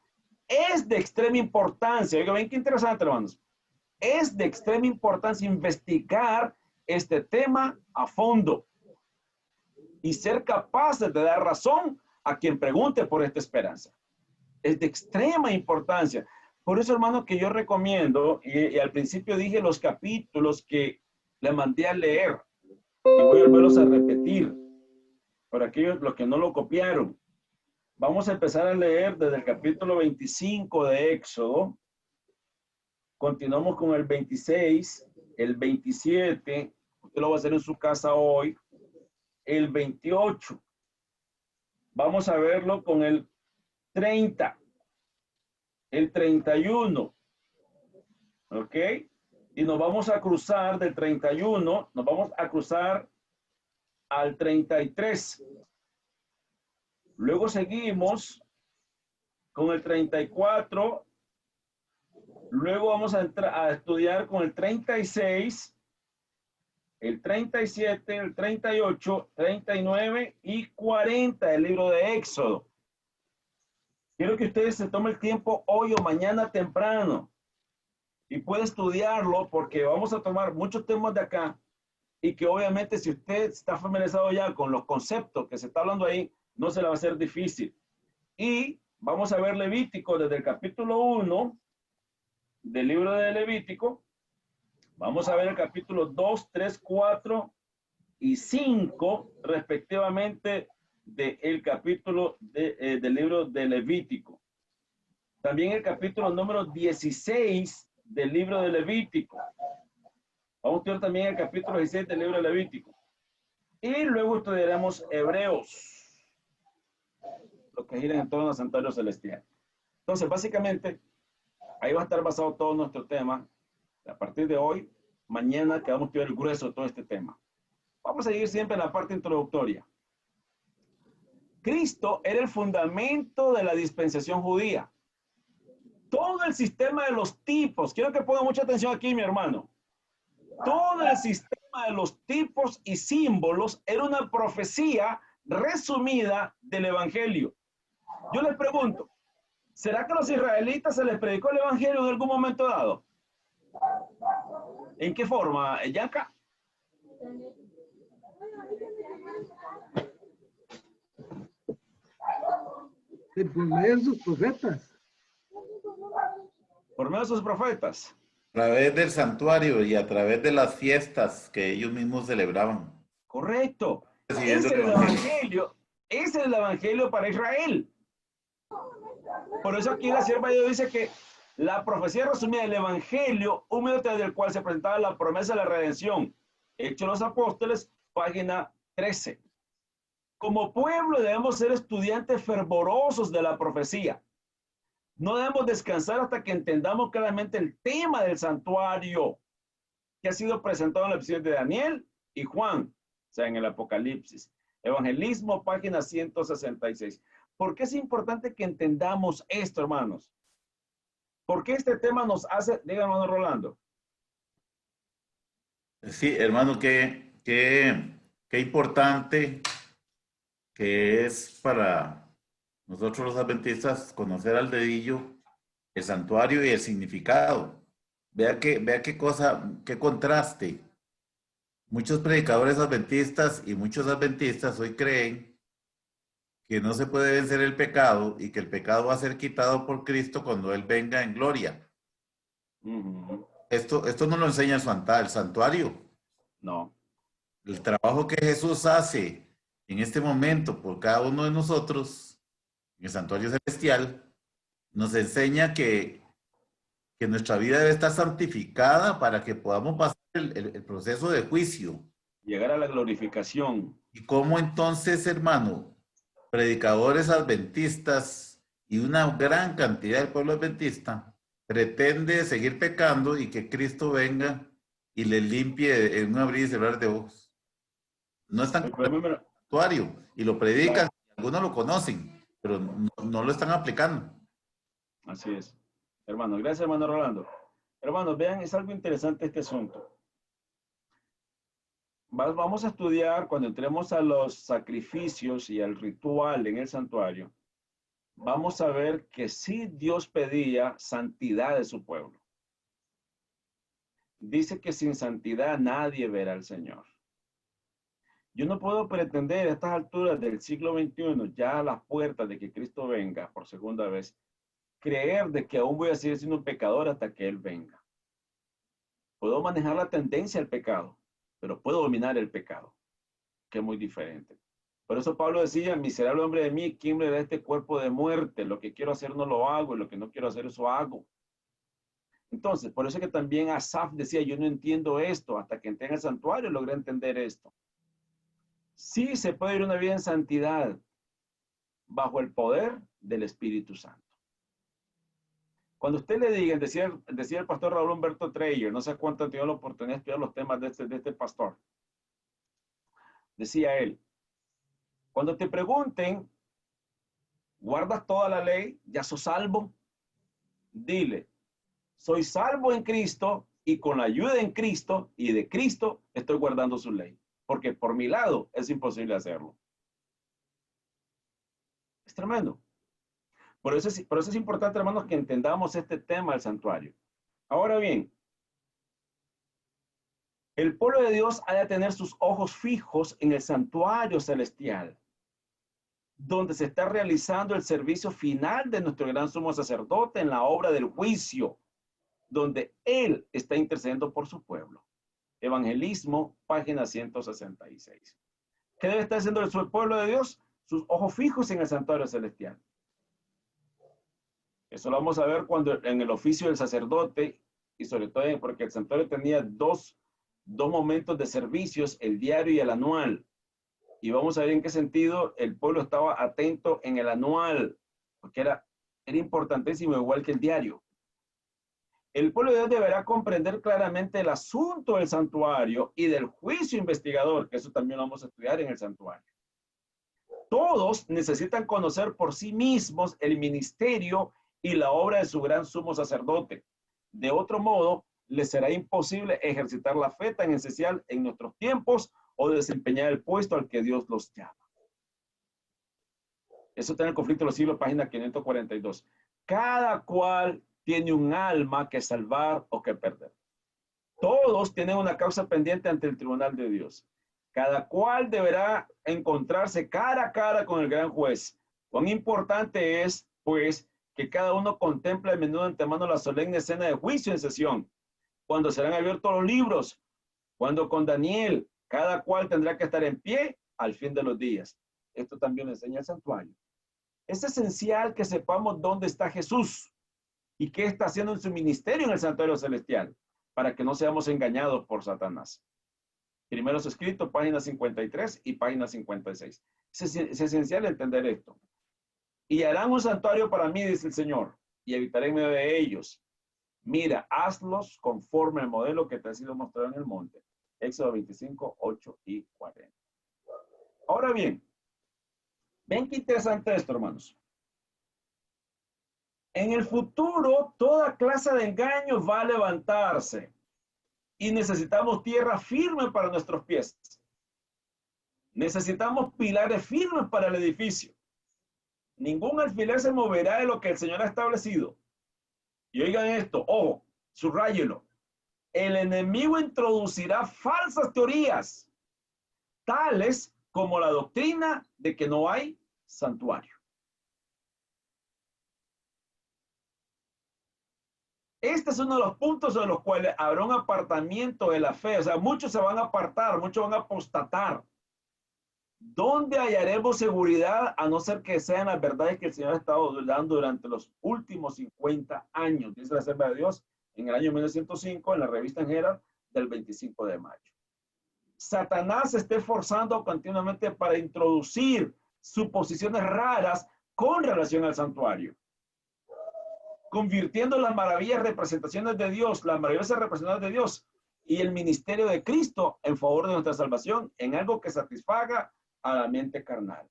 Es de extrema importancia, oiga, ven qué interesante, hermanos, es de extrema importancia investigar este tema a fondo y ser capaces de dar razón a quien pregunte por esta esperanza. Es de extrema importancia. Por eso, hermano, que yo recomiendo, y al principio dije los capítulos que le mandé a leer, y voy a volverlos a repetir, para aquellos los que no lo copiaron. Vamos a empezar a leer desde el capítulo 25 de Éxodo, continuamos con el 26, el 27, usted lo va a hacer en su casa hoy, el 28, vamos a verlo con el 30, el 31, ¿ok? Y nos vamos a cruzar del 31, nos vamos a cruzar al 33. Luego seguimos con el 34. Luego vamos a entrar a estudiar con el 36, el 37, el 38, 39 y 40 del libro de Éxodo. Quiero que ustedes se tomen el tiempo hoy o mañana temprano y pueda estudiarlo porque vamos a tomar muchos temas de acá y que obviamente si usted está familiarizado ya con los conceptos que se está hablando ahí, no se le va a hacer difícil. Y vamos a ver Levítico desde el capítulo 1 del libro de Levítico. Vamos a ver el capítulo 2, 3, 4 y 5 respectivamente del capítulo del libro de Levítico. También el capítulo número 16 del libro de Levítico. Vamos a ver también el capítulo 16 del libro de Levítico. Y luego estudiaremos Hebreos, lo que gira en torno al santuario celestial. Entonces, básicamente, ahí va a estar basado todo nuestro tema. A partir de hoy, mañana, que vamos a estudiar el grueso de todo este tema. Vamos a seguir siempre en la parte introductoria. Cristo era el fundamento de la dispensación judía. Todo el sistema de los tipos, quiero que pongan mucha atención aquí, mi hermano. Todo el sistema de los tipos y símbolos era una profecía resumida del Evangelio. Yo les pregunto, ¿será que a los israelitas se les predicó el Evangelio en algún momento dado? ¿En qué forma, Yanka? Por medio de sus profetas. Por medio de sus profetas. A través del santuario y a través de las fiestas que ellos mismos celebraban. Correcto. Recibiendo Ese el es el evangelio para Israel. Por eso aquí la sierva de Dios dice que la profecía resumida del evangelio, un medio del cual se presentaba la promesa de la redención. Hechos de los Apóstoles, página 13. Como pueblo debemos ser estudiantes fervorosos de la profecía. No debemos descansar hasta que entendamos claramente el tema del santuario que ha sido presentado en la visión de Daniel y Juan, o sea, en el Apocalipsis. Evangelismo, página 166. ¿Por qué es importante que entendamos esto, hermanos? ¿Por qué este tema nos hace, diga hermano Rolando? Sí, hermano, qué importante que es para nosotros los adventistas conocer al dedillo el santuario y el significado. Vea qué cosa, qué contraste. Muchos predicadores adventistas y muchos adventistas hoy creen que no se puede vencer el pecado y que el pecado va a ser quitado por Cristo cuando Él venga en gloria. Esto no lo enseña el santuario. No. El trabajo que Jesús hace en este momento por cada uno de nosotros en el santuario celestial nos enseña que nuestra vida debe estar santificada para que podamos pasar el proceso de juicio. Llegar a la glorificación. ¿Y cómo entonces, hermano, predicadores adventistas y una gran cantidad del pueblo adventista pretende seguir pecando y que Cristo venga y les limpie en un abrir y cerrar de ojos? No están en el santuario y lo predican, algunos lo conocen, pero no lo están aplicando. Así es. Hermano, gracias hermano Rolando. Hermanos, vean, es algo interesante este asunto. Vamos a estudiar cuando entremos a los sacrificios y al ritual en el santuario. Vamos a ver que sí Dios pedía santidad de su pueblo. Dice que sin santidad nadie verá al Señor. Yo no puedo pretender a estas alturas del siglo XXI, ya a las puertas de que Cristo venga por segunda vez, creer de que aún voy a seguir siendo un pecador hasta que Él venga. Puedo manejar la tendencia al pecado, pero puedo dominar el pecado, que es muy diferente. Por eso Pablo decía, miserable hombre de mí, ¿quién me da este cuerpo de muerte? Lo que quiero hacer no lo hago, y lo que no quiero hacer eso hago. Entonces, por eso que también Asaf decía, yo no entiendo esto, hasta que entré en el santuario logré entender esto. Sí se puede ir una vida en santidad bajo el poder del Espíritu Santo. Cuando usted le diga, decía el pastor Raúl Humberto Treyer, no sé cuánto ha tenido la oportunidad de estudiar los temas de este pastor. Decía él, cuando te pregunten, ¿guardas toda la ley? ¿Ya sos salvo? Dile, soy salvo en Cristo y con la ayuda en Cristo y de Cristo estoy guardando su ley. Porque por mi lado es imposible hacerlo. Es tremendo. Por eso es importante, hermanos, que entendamos este tema del santuario. Ahora bien, el pueblo de Dios ha de tener sus ojos fijos en el santuario celestial, donde se está realizando el servicio final de nuestro gran sumo sacerdote en la obra del juicio, donde Él está intercediendo por su pueblo. Evangelismo, página 166. ¿Qué debe estar haciendo el pueblo de Dios? Sus ojos fijos en el santuario celestial. Eso lo vamos a ver cuando en el oficio del sacerdote, y sobre todo porque el santuario tenía dos momentos de servicios, el diario y el anual. Y vamos a ver en qué sentido el pueblo estaba atento en el anual, porque era importantísimo, igual que el diario. El pueblo de Dios deberá comprender claramente el asunto del santuario y del juicio investigador, que eso también lo vamos a estudiar en el santuario. Todos necesitan conocer por sí mismos el ministerio y la obra de su gran sumo sacerdote. De otro modo, les será imposible ejercitar la fe tan esencial en nuestros tiempos o desempeñar el puesto al que Dios los llama. Eso está en el conflicto de los siglos, página 542. Cada cual tiene un alma que salvar o que perder. Todos tienen una causa pendiente ante el tribunal de Dios. Cada cual deberá encontrarse cara a cara con el gran juez. Cuán importante es, pues, que cada uno contemple a menudo antemano la solemne escena de juicio en sesión, cuando serán abiertos los libros, cuando con Daniel, cada cual tendrá que estar en pie al fin de los días. Esto también lo enseña el santuario. Es esencial que sepamos dónde está Jesús y qué está haciendo en su ministerio en el santuario celestial, para que no seamos engañados por Satanás. Primeros escritos, página 53 y página 56. Es esencial entender esto. Y harán un santuario para mí, dice el Señor, y habitaré en medio de ellos. Mira, hazlos conforme al modelo que te ha sido mostrado en el monte. Éxodo 25, 8 y 40. Ahora bien, ven qué interesante esto, hermanos. En el futuro, toda clase de engaños va a levantarse y necesitamos tierra firme para nuestros pies. Necesitamos pilares firmes para el edificio. Ningún alfiler se moverá de lo que el Señor ha establecido. Y oigan esto, ojo, subráyelo. El enemigo introducirá falsas teorías, tales como la doctrina de que no hay santuario. Este es uno de los puntos en los cuales habrá un apartamiento de la fe. O sea, muchos se van a apartar, muchos van a apostatar. ¿Dónde hallaremos seguridad a no ser que sean las verdades que el Señor ha estado dando durante los últimos 50 años? Dice la Asamblea de Dios en el año 1905 en la revista Herald del 25 de mayo. Satanás se está esforzando continuamente para introducir suposiciones raras con relación al santuario, convirtiendo las maravillosas representaciones de Dios, las maravillosas representaciones de Dios y el ministerio de Cristo en favor de nuestra salvación en algo que satisfaga a la mente carnal.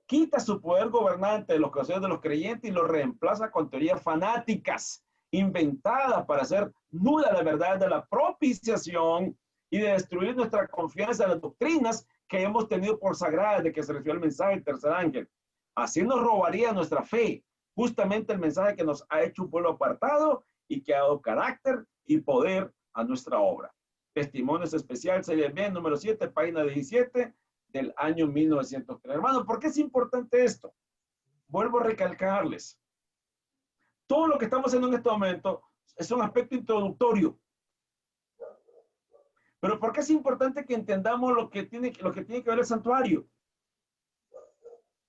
Quita su poder gobernante de los corazones de los creyentes y lo reemplaza con teorías fanáticas inventadas para hacer nula la verdad de la propiciación y de destruir nuestra confianza en las doctrinas que hemos tenido por sagradas de que se recibió el mensaje del tercer ángel. Así nos robaría nuestra fe, justamente el mensaje que nos ha hecho un pueblo apartado y que ha dado carácter y poder a nuestra obra. Testimonios Especial, serie B, número 7, página 17 del año 1903. Hermano, ¿por qué es importante esto? Vuelvo a recalcarles. Todo lo que estamos haciendo en este momento es un aspecto introductorio. Pero ¿por qué es importante que entendamos lo que tiene que ver el santuario?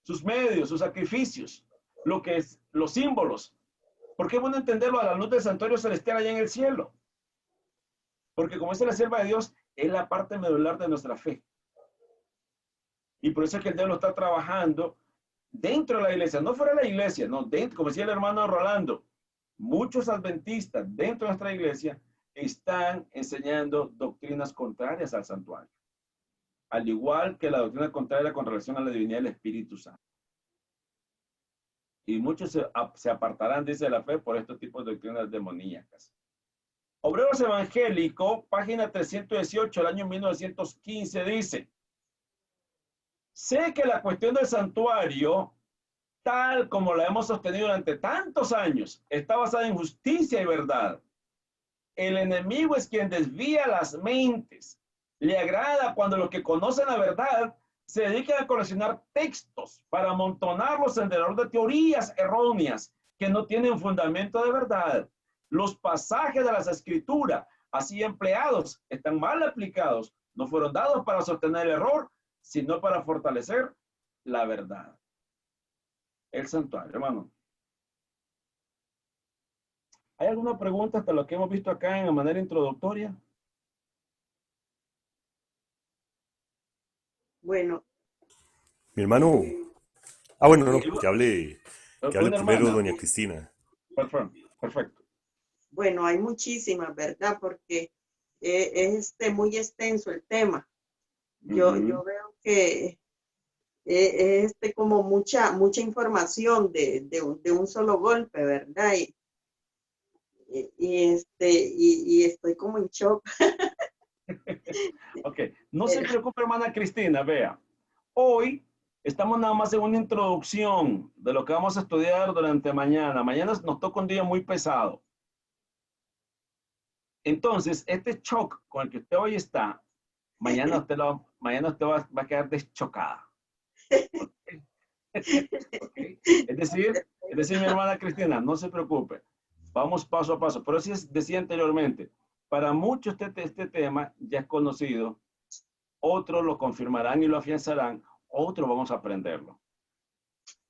Sus medios, sus sacrificios, lo que es, los símbolos. ¿Por qué es bueno entenderlo a la luz del santuario celestial allá en el cielo? Porque como dice la sierva de Dios, es la parte medular de nuestra fe. Y por eso es que el diablo está trabajando dentro de la iglesia, no fuera de la iglesia, no, dentro, como decía el hermano Rolando, muchos adventistas dentro de nuestra iglesia están enseñando doctrinas contrarias al santuario, al igual que la doctrina contraria con relación a la divinidad del Espíritu Santo. Y muchos se apartarán, dice la fe, por estos tipos de doctrinas demoníacas. Obreros Evangélico, página 318, del año 1915, dice: sé que la cuestión del santuario, tal como la hemos sostenido durante tantos años, está basada en justicia y verdad. El enemigo es quien desvía las mentes. Le agrada cuando los que conocen la verdad se dedican a coleccionar textos para amontonarlos alrededor de teorías erróneas que no tienen fundamento de verdad. Los pasajes de las Escrituras, así empleados, están mal aplicados. No fueron dados para sostener el error, sino para fortalecer la verdad. El santuario, hermano. ¿Hay alguna pregunta hasta lo que hemos visto acá en la manera introductoria? Bueno. Mi hermano. Bueno, no, que hable primero hermana, doña Cristina. Perfecto. Bueno, hay muchísimas, ¿verdad? Porque es muy extenso el tema. Yo veo que es como mucha información de un solo golpe, ¿verdad? Y estoy como en shock. Ok, no se preocupe, hermana Cristina, vea. Hoy estamos nada más en una introducción de lo que vamos a estudiar durante mañana. Mañana nos toca un día muy pesado. Entonces, este shock con el que usted hoy está, mañana usted va a quedar deschocada. Okay. Okay. Es decir, mi hermana Cristina, no se preocupe. Vamos paso a paso. Pero sí decía anteriormente, para muchos este tema ya es conocido. Otros lo confirmarán y lo afianzarán. Otros vamos a aprenderlo.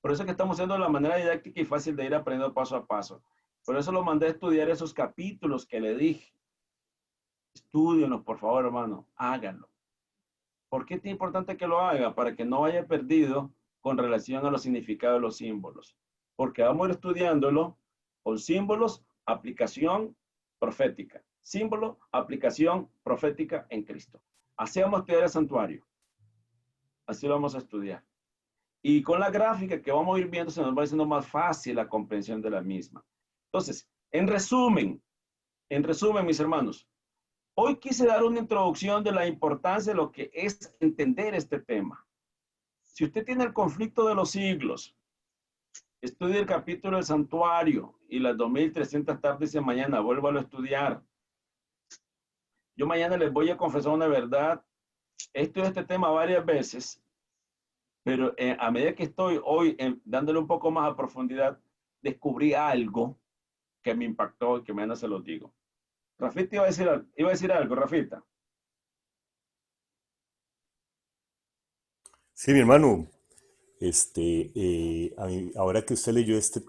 Por eso es que estamos haciendo de la manera didáctica y fácil de ir aprendiendo paso a paso. Por eso lo mandé a estudiar esos capítulos que le dije. Estúdienlos, por favor, hermano. Háganlo. ¿Por qué es importante que lo haga? Para que no vaya perdido con relación a los significados de los símbolos. Porque vamos a ir estudiándolo con símbolos, aplicación profética. Símbolo, aplicación profética en Cristo. Así vamos a estudiar el santuario. Así lo vamos a estudiar. Y con la gráfica que vamos a ir viendo se nos va haciendo más fácil la comprensión de la misma. Entonces, en resumen, mis hermanos, hoy quise dar una introducción de la importancia de lo que es entender este tema. Si usted tiene el conflicto de los siglos, estudie el capítulo del santuario y las 2300 tardes de mañana, vuélvalo a estudiar. Yo mañana les voy a confesar una verdad. He estudiado este tema varias veces, pero a medida que estoy hoy dándole un poco más a profundidad, descubrí algo que me impactó y que mañana se los digo. Rafita iba a decir algo, Rafita. Sí, mi hermano, ahora que usted leyó este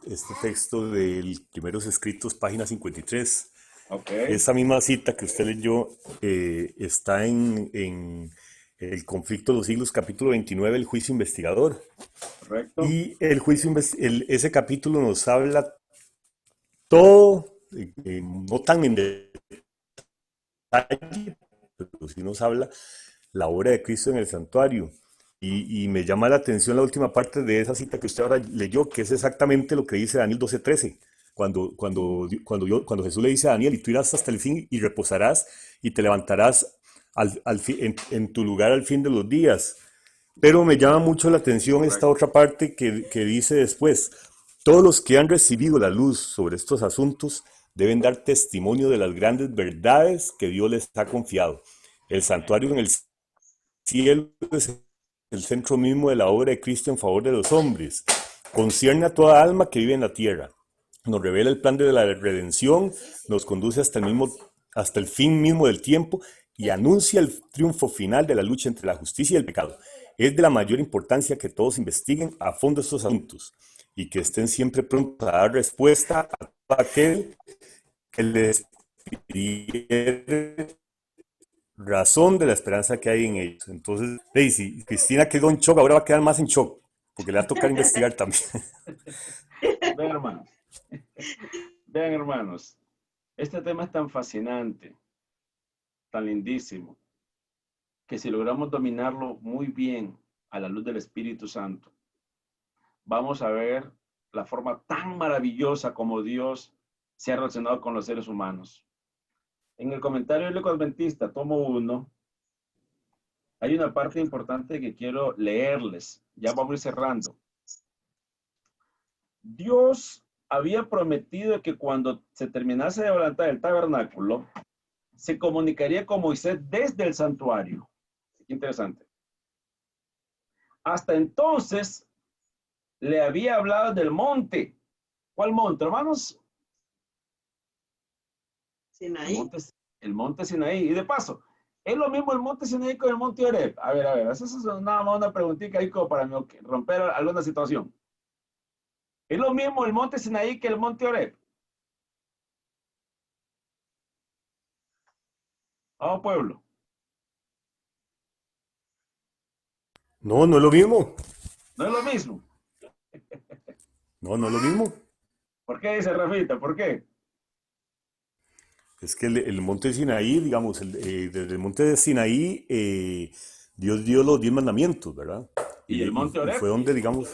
texto del Primeros Escritos, página 53, Okay. esa misma cita que usted leyó está en el conflicto de los siglos, capítulo 29, el juicio investigador. Correcto. Y ese capítulo nos habla todo, no tan en detalle, pero sí nos habla la obra de Cristo en el santuario. Y me llama la atención la última parte de esa cita que usted ahora leyó, que es exactamente lo que dice Daniel 12:13. Cuando Jesús le dice a Daniel, y tú irás hasta el fin y reposarás y te levantarás en tu lugar al fin de los días. Pero me llama mucho la atención esta otra parte que dice después, todos los que han recibido la luz sobre estos asuntos deben dar testimonio de las grandes verdades que Dios les ha confiado. El santuario en el cielo es el centro mismo de la obra de Cristo en favor de los hombres. Concierne a toda alma que vive en la tierra. Nos revela el plan de la redención, nos conduce hasta el fin mismo del tiempo y anuncia el triunfo final de la lucha entre la justicia y el pecado. Es de la mayor importancia que todos investiguen a fondo estos asuntos y que estén siempre prontos a dar respuesta a todo aquel que les pidiere razón de la esperanza que hay en ellos. Entonces, si Cristina quedó en shock, ahora va a quedar más en shock, porque le va a tocar investigar también. Vean, hermanos, este tema es tan fascinante, tan lindísimo, que si logramos dominarlo muy bien a la luz del Espíritu Santo, vamos a ver la forma tan maravillosa como Dios se ha relacionado con los seres humanos. En el comentario bíblico adventista, tomo 1, hay una parte importante que quiero leerles. Ya vamos a ir cerrando. Dios había prometido que cuando se terminase de levantar el tabernáculo, se comunicaría con Moisés desde el santuario. Qué interesante. Hasta entonces, le había hablado del monte. ¿Cuál monte, hermanos? Sinaí. El monte Sinaí. Y de paso, ¿es lo mismo el monte Sinaí con el monte Horeb? A ver, esa es una preguntita ahí como para romper alguna situación. ¿Es lo mismo el monte Sinaí que el monte Horeb? Vamos, pueblo. No, no es lo mismo. ¿No es lo mismo? No, no es lo mismo. ¿Por qué dice Rafita? ¿Por qué? Es que el monte Sinaí, digamos, desde el monte de Sinaí, Dios dio los 10 mandamientos, ¿verdad? ¿Y el monte Horeb? Y fue donde, digamos,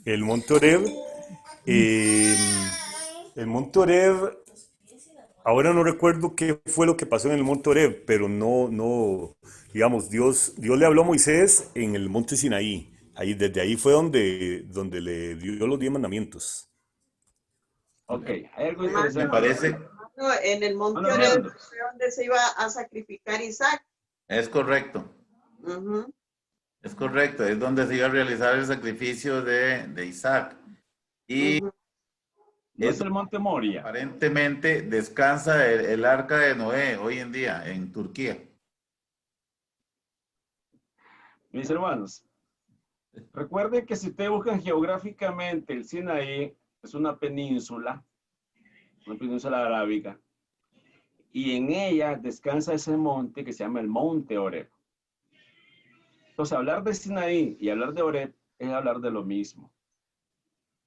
el monte Horeb, ahora no recuerdo qué fue lo que pasó en el monte Horeb, pero digamos, Dios le habló a Moisés en el monte Sinaí. Desde ahí fue donde le dio los 10 mandamientos. Ok, hay algo interesante. Me parece. En el monte Horeb fue donde se iba a sacrificar Isaac. Es correcto. Es correcto, es donde se iba a realizar el sacrificio de Isaac. Y ¿No es el monte Moria? Aparentemente descansa el arca de Noé hoy en día en Turquía. Mis hermanos, recuerden que si ustedes buscan geográficamente el Sinaí, es una península arábiga, y en ella descansa ese monte que se llama el monte Horeb. Entonces, hablar de Sinaí y hablar de Horeb es hablar de lo mismo.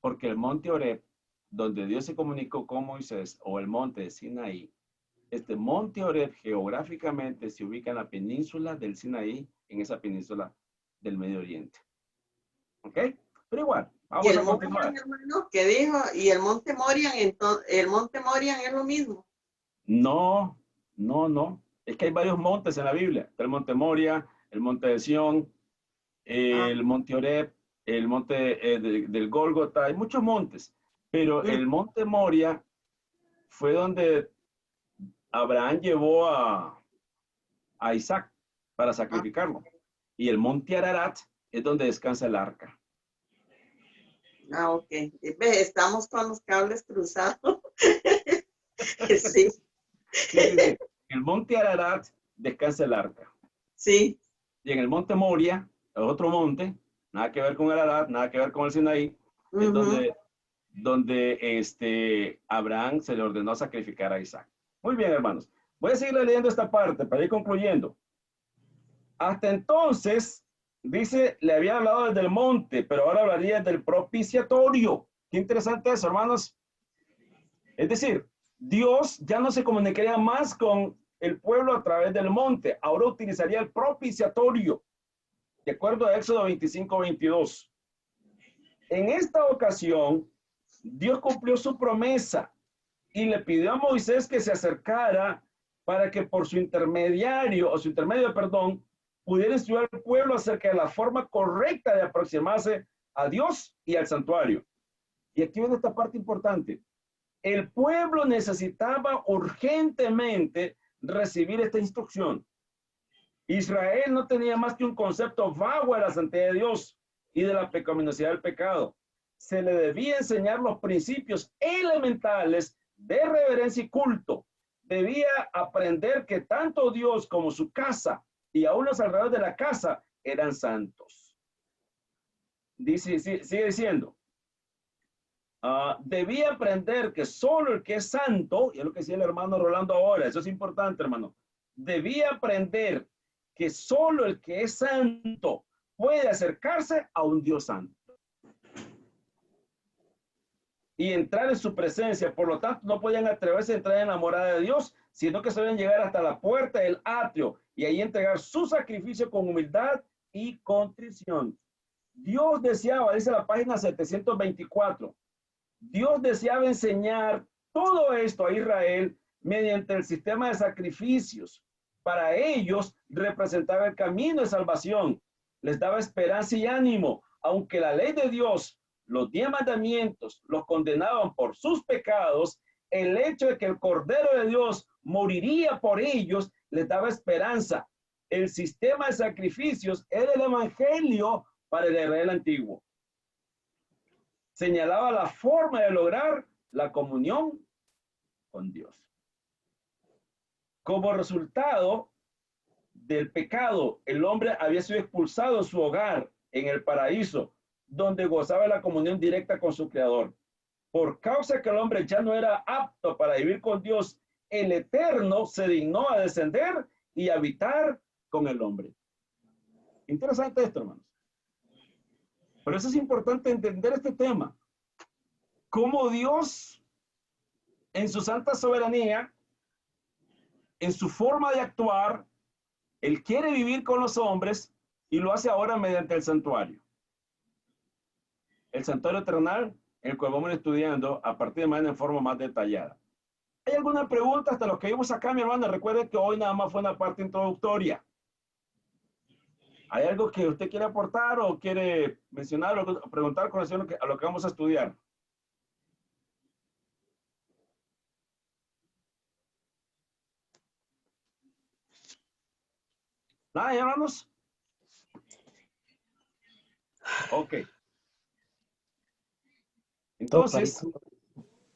Porque el monte Horeb, donde Dios se comunicó con Moisés, o el monte de Sinaí, este monte Horeb geográficamente se ubica en la península del Sinaí, en esa península del Medio Oriente. ¿Ok? Pero igual, Y vamos el a continuar. Morian, hermano, que dijo, y el Monte Morian, entonces, el Monte Morian es lo mismo. No, no, no. Es que hay varios montes en la Biblia. Está el Monte Moria, el Monte de Sión, el Monte Oreb, el Monte del Gólgota. Hay muchos montes. Pero el Monte Moria fue donde Abraham llevó a Isaac para sacrificarlo. Y el Monte Ararat es donde descansa el arca. Ah, ok. Ve, estamos con los cables cruzados. Sí. Sí. En el Monte Ararat descansa el arca. Sí. Y en el Monte Moria, el otro monte, nada que ver con el Ararat, nada que ver con el Sinaí, es donde Abraham se le ordenó sacrificar a Isaac. Muy bien, hermanos. Voy a seguir leyendo esta parte para ir concluyendo. Hasta entonces, dice, le había hablado desde el monte, pero ahora hablaría del propiciatorio. Qué interesante eso, hermanos. Es decir, Dios ya no se comunicaría más con el pueblo a través del monte. Ahora utilizaría el propiciatorio, de acuerdo a Éxodo 25-22. En esta ocasión, Dios cumplió su promesa y le pidió a Moisés que se acercara para que por su intermedio, pudiera instruir al pueblo acerca de la forma correcta de aproximarse a Dios y al santuario. Y aquí viene esta parte importante. El pueblo necesitaba urgentemente recibir esta instrucción. Israel no tenía más que un concepto vago de la santidad de Dios y de la pecaminosidad del pecado. Se le debía enseñar los principios elementales de reverencia y culto. Debía aprender que tanto Dios como su casa y aún los alrededores de la casa eran santos. Sigue diciendo. Debía aprender que solo el que es santo, y es lo que decía el hermano Rolando ahora, eso es importante, hermano. Debía aprender que solo el que es santo puede acercarse a un Dios santo y entrar en su presencia. Por lo tanto, no podían atreverse a entrar en la morada de Dios, sino que debían llegar hasta la puerta del atrio y ahí entregar su sacrificio con humildad y contrición. Dios deseaba, dice la página 724, Dios deseaba enseñar todo esto a Israel mediante el sistema de sacrificios. Para ellos representaba el camino de salvación, les daba esperanza y ánimo, aunque la ley de Dios, los 10 mandamientos, los condenaban por sus pecados. El hecho de que el Cordero de Dios moriría por ellos les daba esperanza. El sistema de sacrificios era el evangelio para el Israel antiguo. Señalaba la forma de lograr la comunión con Dios. Como resultado del pecado, el hombre había sido expulsado de su hogar en el paraíso, donde gozaba la comunión directa con su Creador. Por causa que el hombre ya no era apto para vivir con Dios, el Eterno se dignó a descender y habitar con el hombre. Interesante esto, hermanos. Por eso es importante entender este tema. Cómo Dios, en su santa soberanía, en su forma de actuar, Él quiere vivir con los hombres y lo hace ahora mediante el santuario. El santuario terrenal, el cual vamos estudiando a partir de mañana en forma más detallada. ¿Hay alguna pregunta hasta lo que vimos acá, mi hermana? Recuerde que hoy nada más fue una parte introductoria. ¿Hay algo que usted quiere aportar o quiere mencionar o preguntar con relación a lo que vamos a estudiar? ¿Nada, hermanos? Ok. Entonces,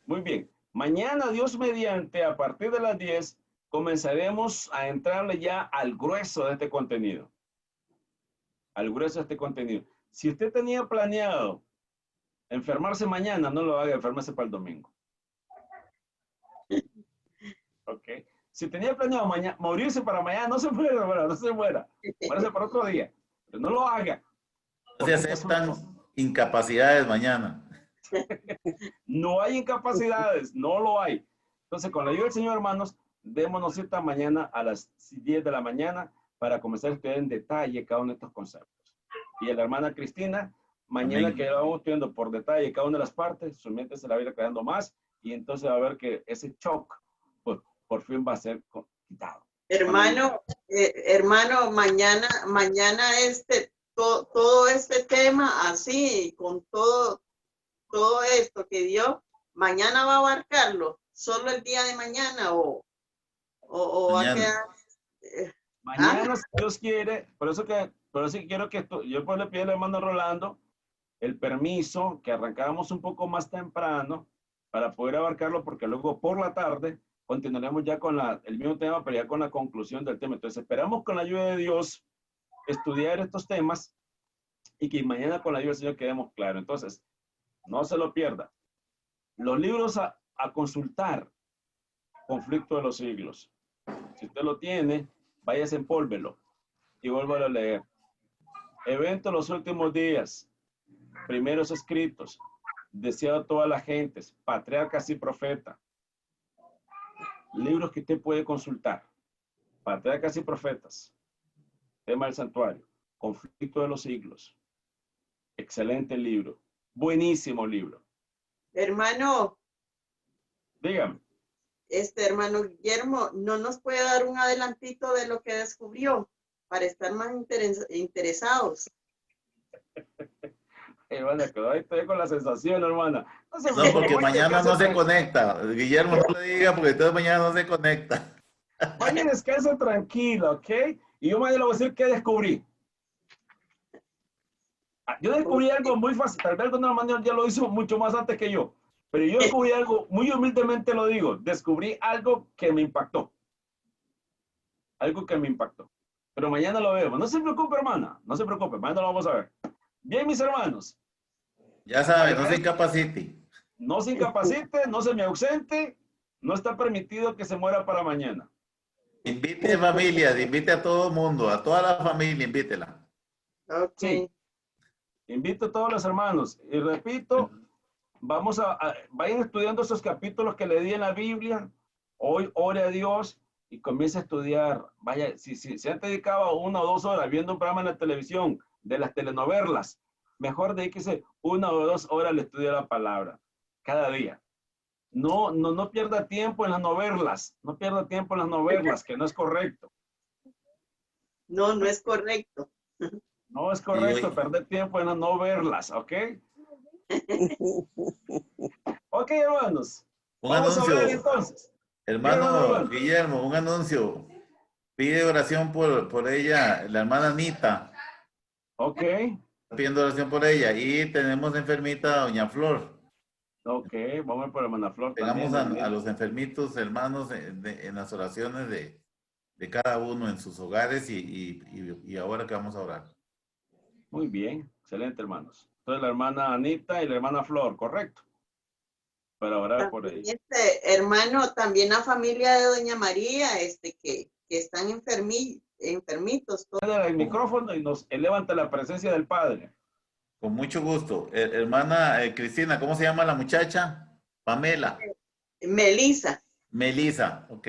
muy bien. Mañana, Dios mediante, a partir de las 10, comenzaremos a entrarle ya al grueso de este contenido. Al grueso de este contenido. Si usted tenía planeado enfermarse mañana, no lo haga, enfermarse para el domingo. Ok. Si tenía planeado morirse para mañana, no se muera, no se muera. Muérase para otro día. Pero no lo haga. No se aceptan incapacidades mañana. No hay incapacidades, no lo hay. Entonces, con la ayuda del Señor, hermanos, démonos cita mañana a las 10 de la mañana para comenzar a estudiar en detalle cada uno de estos conceptos. Y la hermana Cristina Mañana Amén. que vamos viendo por detalle cada una de las partes, su mente se la va a ir quedando más y entonces va a ver que ese shock pues, por fin va a ser quitado. Hermano, hermano, mañana todo este tema así, con todo esto que dio, mañana va a abarcarlo, solo el día de mañana o va a Mañana. quedar. Mañana, si Dios quiere, por eso quiero que yo pues le pido al hermano Rolando el permiso, que arrancáramos un poco más temprano para poder abarcarlo, porque luego por la tarde continuaremos ya con el mismo tema, pero ya con la conclusión del tema. Entonces esperamos con la ayuda de Dios estudiar estos temas y que mañana con la ayuda del Señor quedemos claros. Entonces, no se lo pierda. Los libros a consultar, Conflicto de los Siglos. Si usted lo tiene, váyase, empólvelo y vuélvalo a leer. Evento de los últimos días. Primeros escritos. Deseado a todas las gentes. Patriarcas y profetas. Libros que usted puede consultar. Patriarcas y profetas. Tema del santuario. Conflicto de los siglos. Excelente libro. Buenísimo libro. Hermano. Dígame. Hermano Guillermo, ¿no nos puede dar un adelantito de lo que descubrió para estar más interesados? Hermana, que hoy estoy con la sensación, hermana. No, porque mañana no se conecta. Guillermo, no le diga porque entonces mañana no se conecta. Oye, descansa tranquilo, ¿ok? Y yo mañana le voy a decir qué descubrí. Yo descubrí algo muy fácil. Tal vez alguna manera ya lo hizo mucho más antes que yo. Pero yo descubrí algo, muy humildemente lo digo, descubrí algo que me impactó. Algo que me impactó. Pero mañana lo vemos. No se preocupe, hermana. No se preocupe. Mañana lo vamos a ver. Bien, mis hermanos. Ya sabe, no se incapacite. No se incapacite, no se me ausente. No está permitido que se muera para mañana. Invite a familia, invite a todo el mundo, a toda la familia, invítela. Ok. Sí. Invito a todos los hermanos. Y repito, vayan estudiando esos capítulos que le di en la Biblia. Hoy ore a Dios y comience a estudiar. Vaya, si se han dedicado 1 o 2 horas viendo un programa en la televisión de las telenovelas, mejor dedíquese 1 o 2 horas al estudio de la palabra cada día. No pierda tiempo en las novelas. No pierda tiempo en las novelas, que no es correcto. No es correcto. No es correcto perder tiempo en las novelas, ¿ok? Ok, hermanos. Un anuncio. A ver, entonces. Hermano Guillermo, un anuncio. Pide oración por ella, la hermana Anita. Ok. Pidiendo oración por ella. Y tenemos enfermita a doña Flor. Ok, vamos por hermana Flor. Tengamos también, a los enfermitos hermanos en las oraciones de cada uno en sus hogares y ahora que vamos a orar. Muy bien, excelente, hermanos. Entonces la hermana Anita y la hermana Flor, ¿correcto? Para orar por ella. Hermano, también la familia de doña María, que están enfermitos. El micrófono y nos elevan ante la presencia del Padre. Con mucho gusto. Hermana Cristina, ¿cómo se llama la muchacha? Pamela. Melisa. Melisa, ok.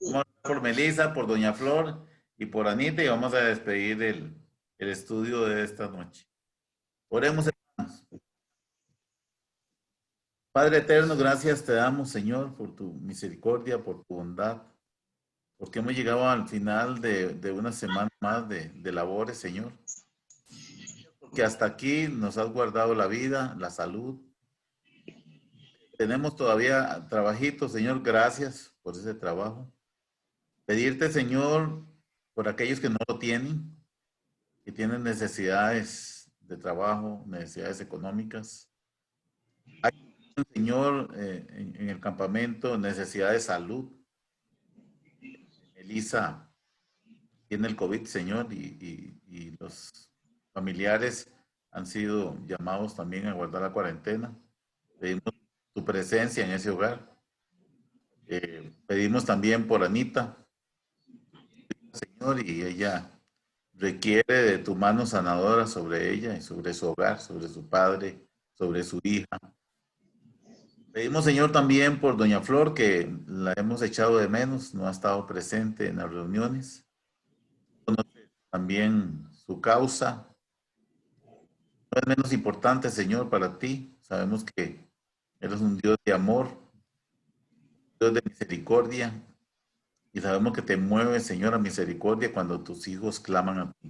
Vamos a orar por Melisa, por doña Flor y por Anita y vamos a despedir el estudio de esta noche. Oremos, hermanos. Padre eterno, gracias te damos, Señor, por tu misericordia, por tu bondad, porque hemos llegado al final de una semana más de labores, Señor. Que hasta aquí nos has guardado la vida, la salud. Tenemos todavía trabajito, Señor, gracias por ese trabajo. Pedirte, Señor, por aquellos que no lo tienen, que tienen necesidades de trabajo, necesidades económicas. Hay, Señor, en el campamento, necesidad de salud. Elisa tiene el COVID, Señor, y los familiares han sido llamados también a guardar la cuarentena. Pedimos tu presencia en ese hogar. Pedimos también por Anita, Señor, y ella requiere de tu mano sanadora sobre ella y sobre su hogar, sobre su padre, sobre su hija. Pedimos, Señor, también por doña Flor, que la hemos echado de menos, no ha estado presente en las reuniones. Conoce también su causa. no es menos importante, Señor, para ti. Sabemos que eres un Dios de amor, Dios de misericordia, y sabemos que te mueves, Señor, a misericordia cuando tus hijos claman a ti.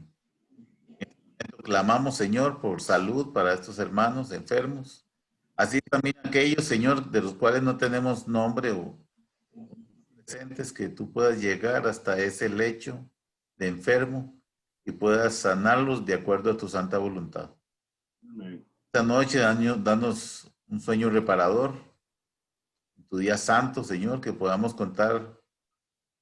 En este momento clamamos, Señor, por salud para estos hermanos enfermos. Así también aquellos, Señor, de los cuales no tenemos nombre o presentes, que tú puedas llegar hasta ese lecho de enfermo y puedas sanarlos de acuerdo a tu santa voluntad. Amén. Esta noche, danos un sueño reparador, tu día santo, Señor, que podamos contar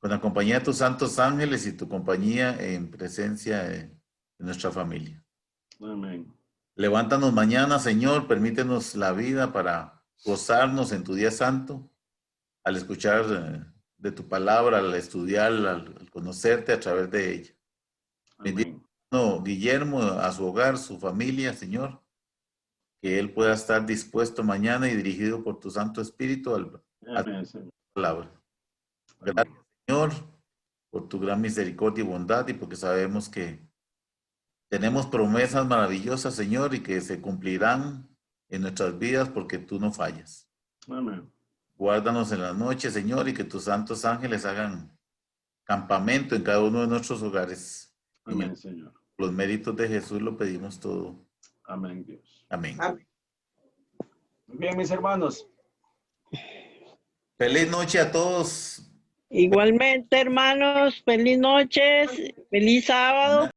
con la compañía de tus santos ángeles y tu compañía en presencia de nuestra familia. Amén. Levántanos mañana, Señor, permítenos la vida para gozarnos en tu día santo, al escuchar de tu palabra, al estudiar, al conocerte a través de ella. Bendiga Guillermo, a su hogar, su familia, Señor, que él pueda estar dispuesto mañana y dirigido por tu Santo Espíritu a tu palabra. Gracias, Señor, por tu gran misericordia y bondad, y porque sabemos que tenemos promesas maravillosas, Señor, y que se cumplirán en nuestras vidas porque tú no fallas. Amén. Guárdanos en la noche, Señor, y que tus santos ángeles hagan campamento en cada uno de nuestros hogares. Amén, Señor. Los méritos de Jesús lo pedimos todo. Amén, Dios. Amén. Amén. Muy bien, mis hermanos. Feliz noche a todos. Igualmente, hermanos, feliz noches, feliz sábado.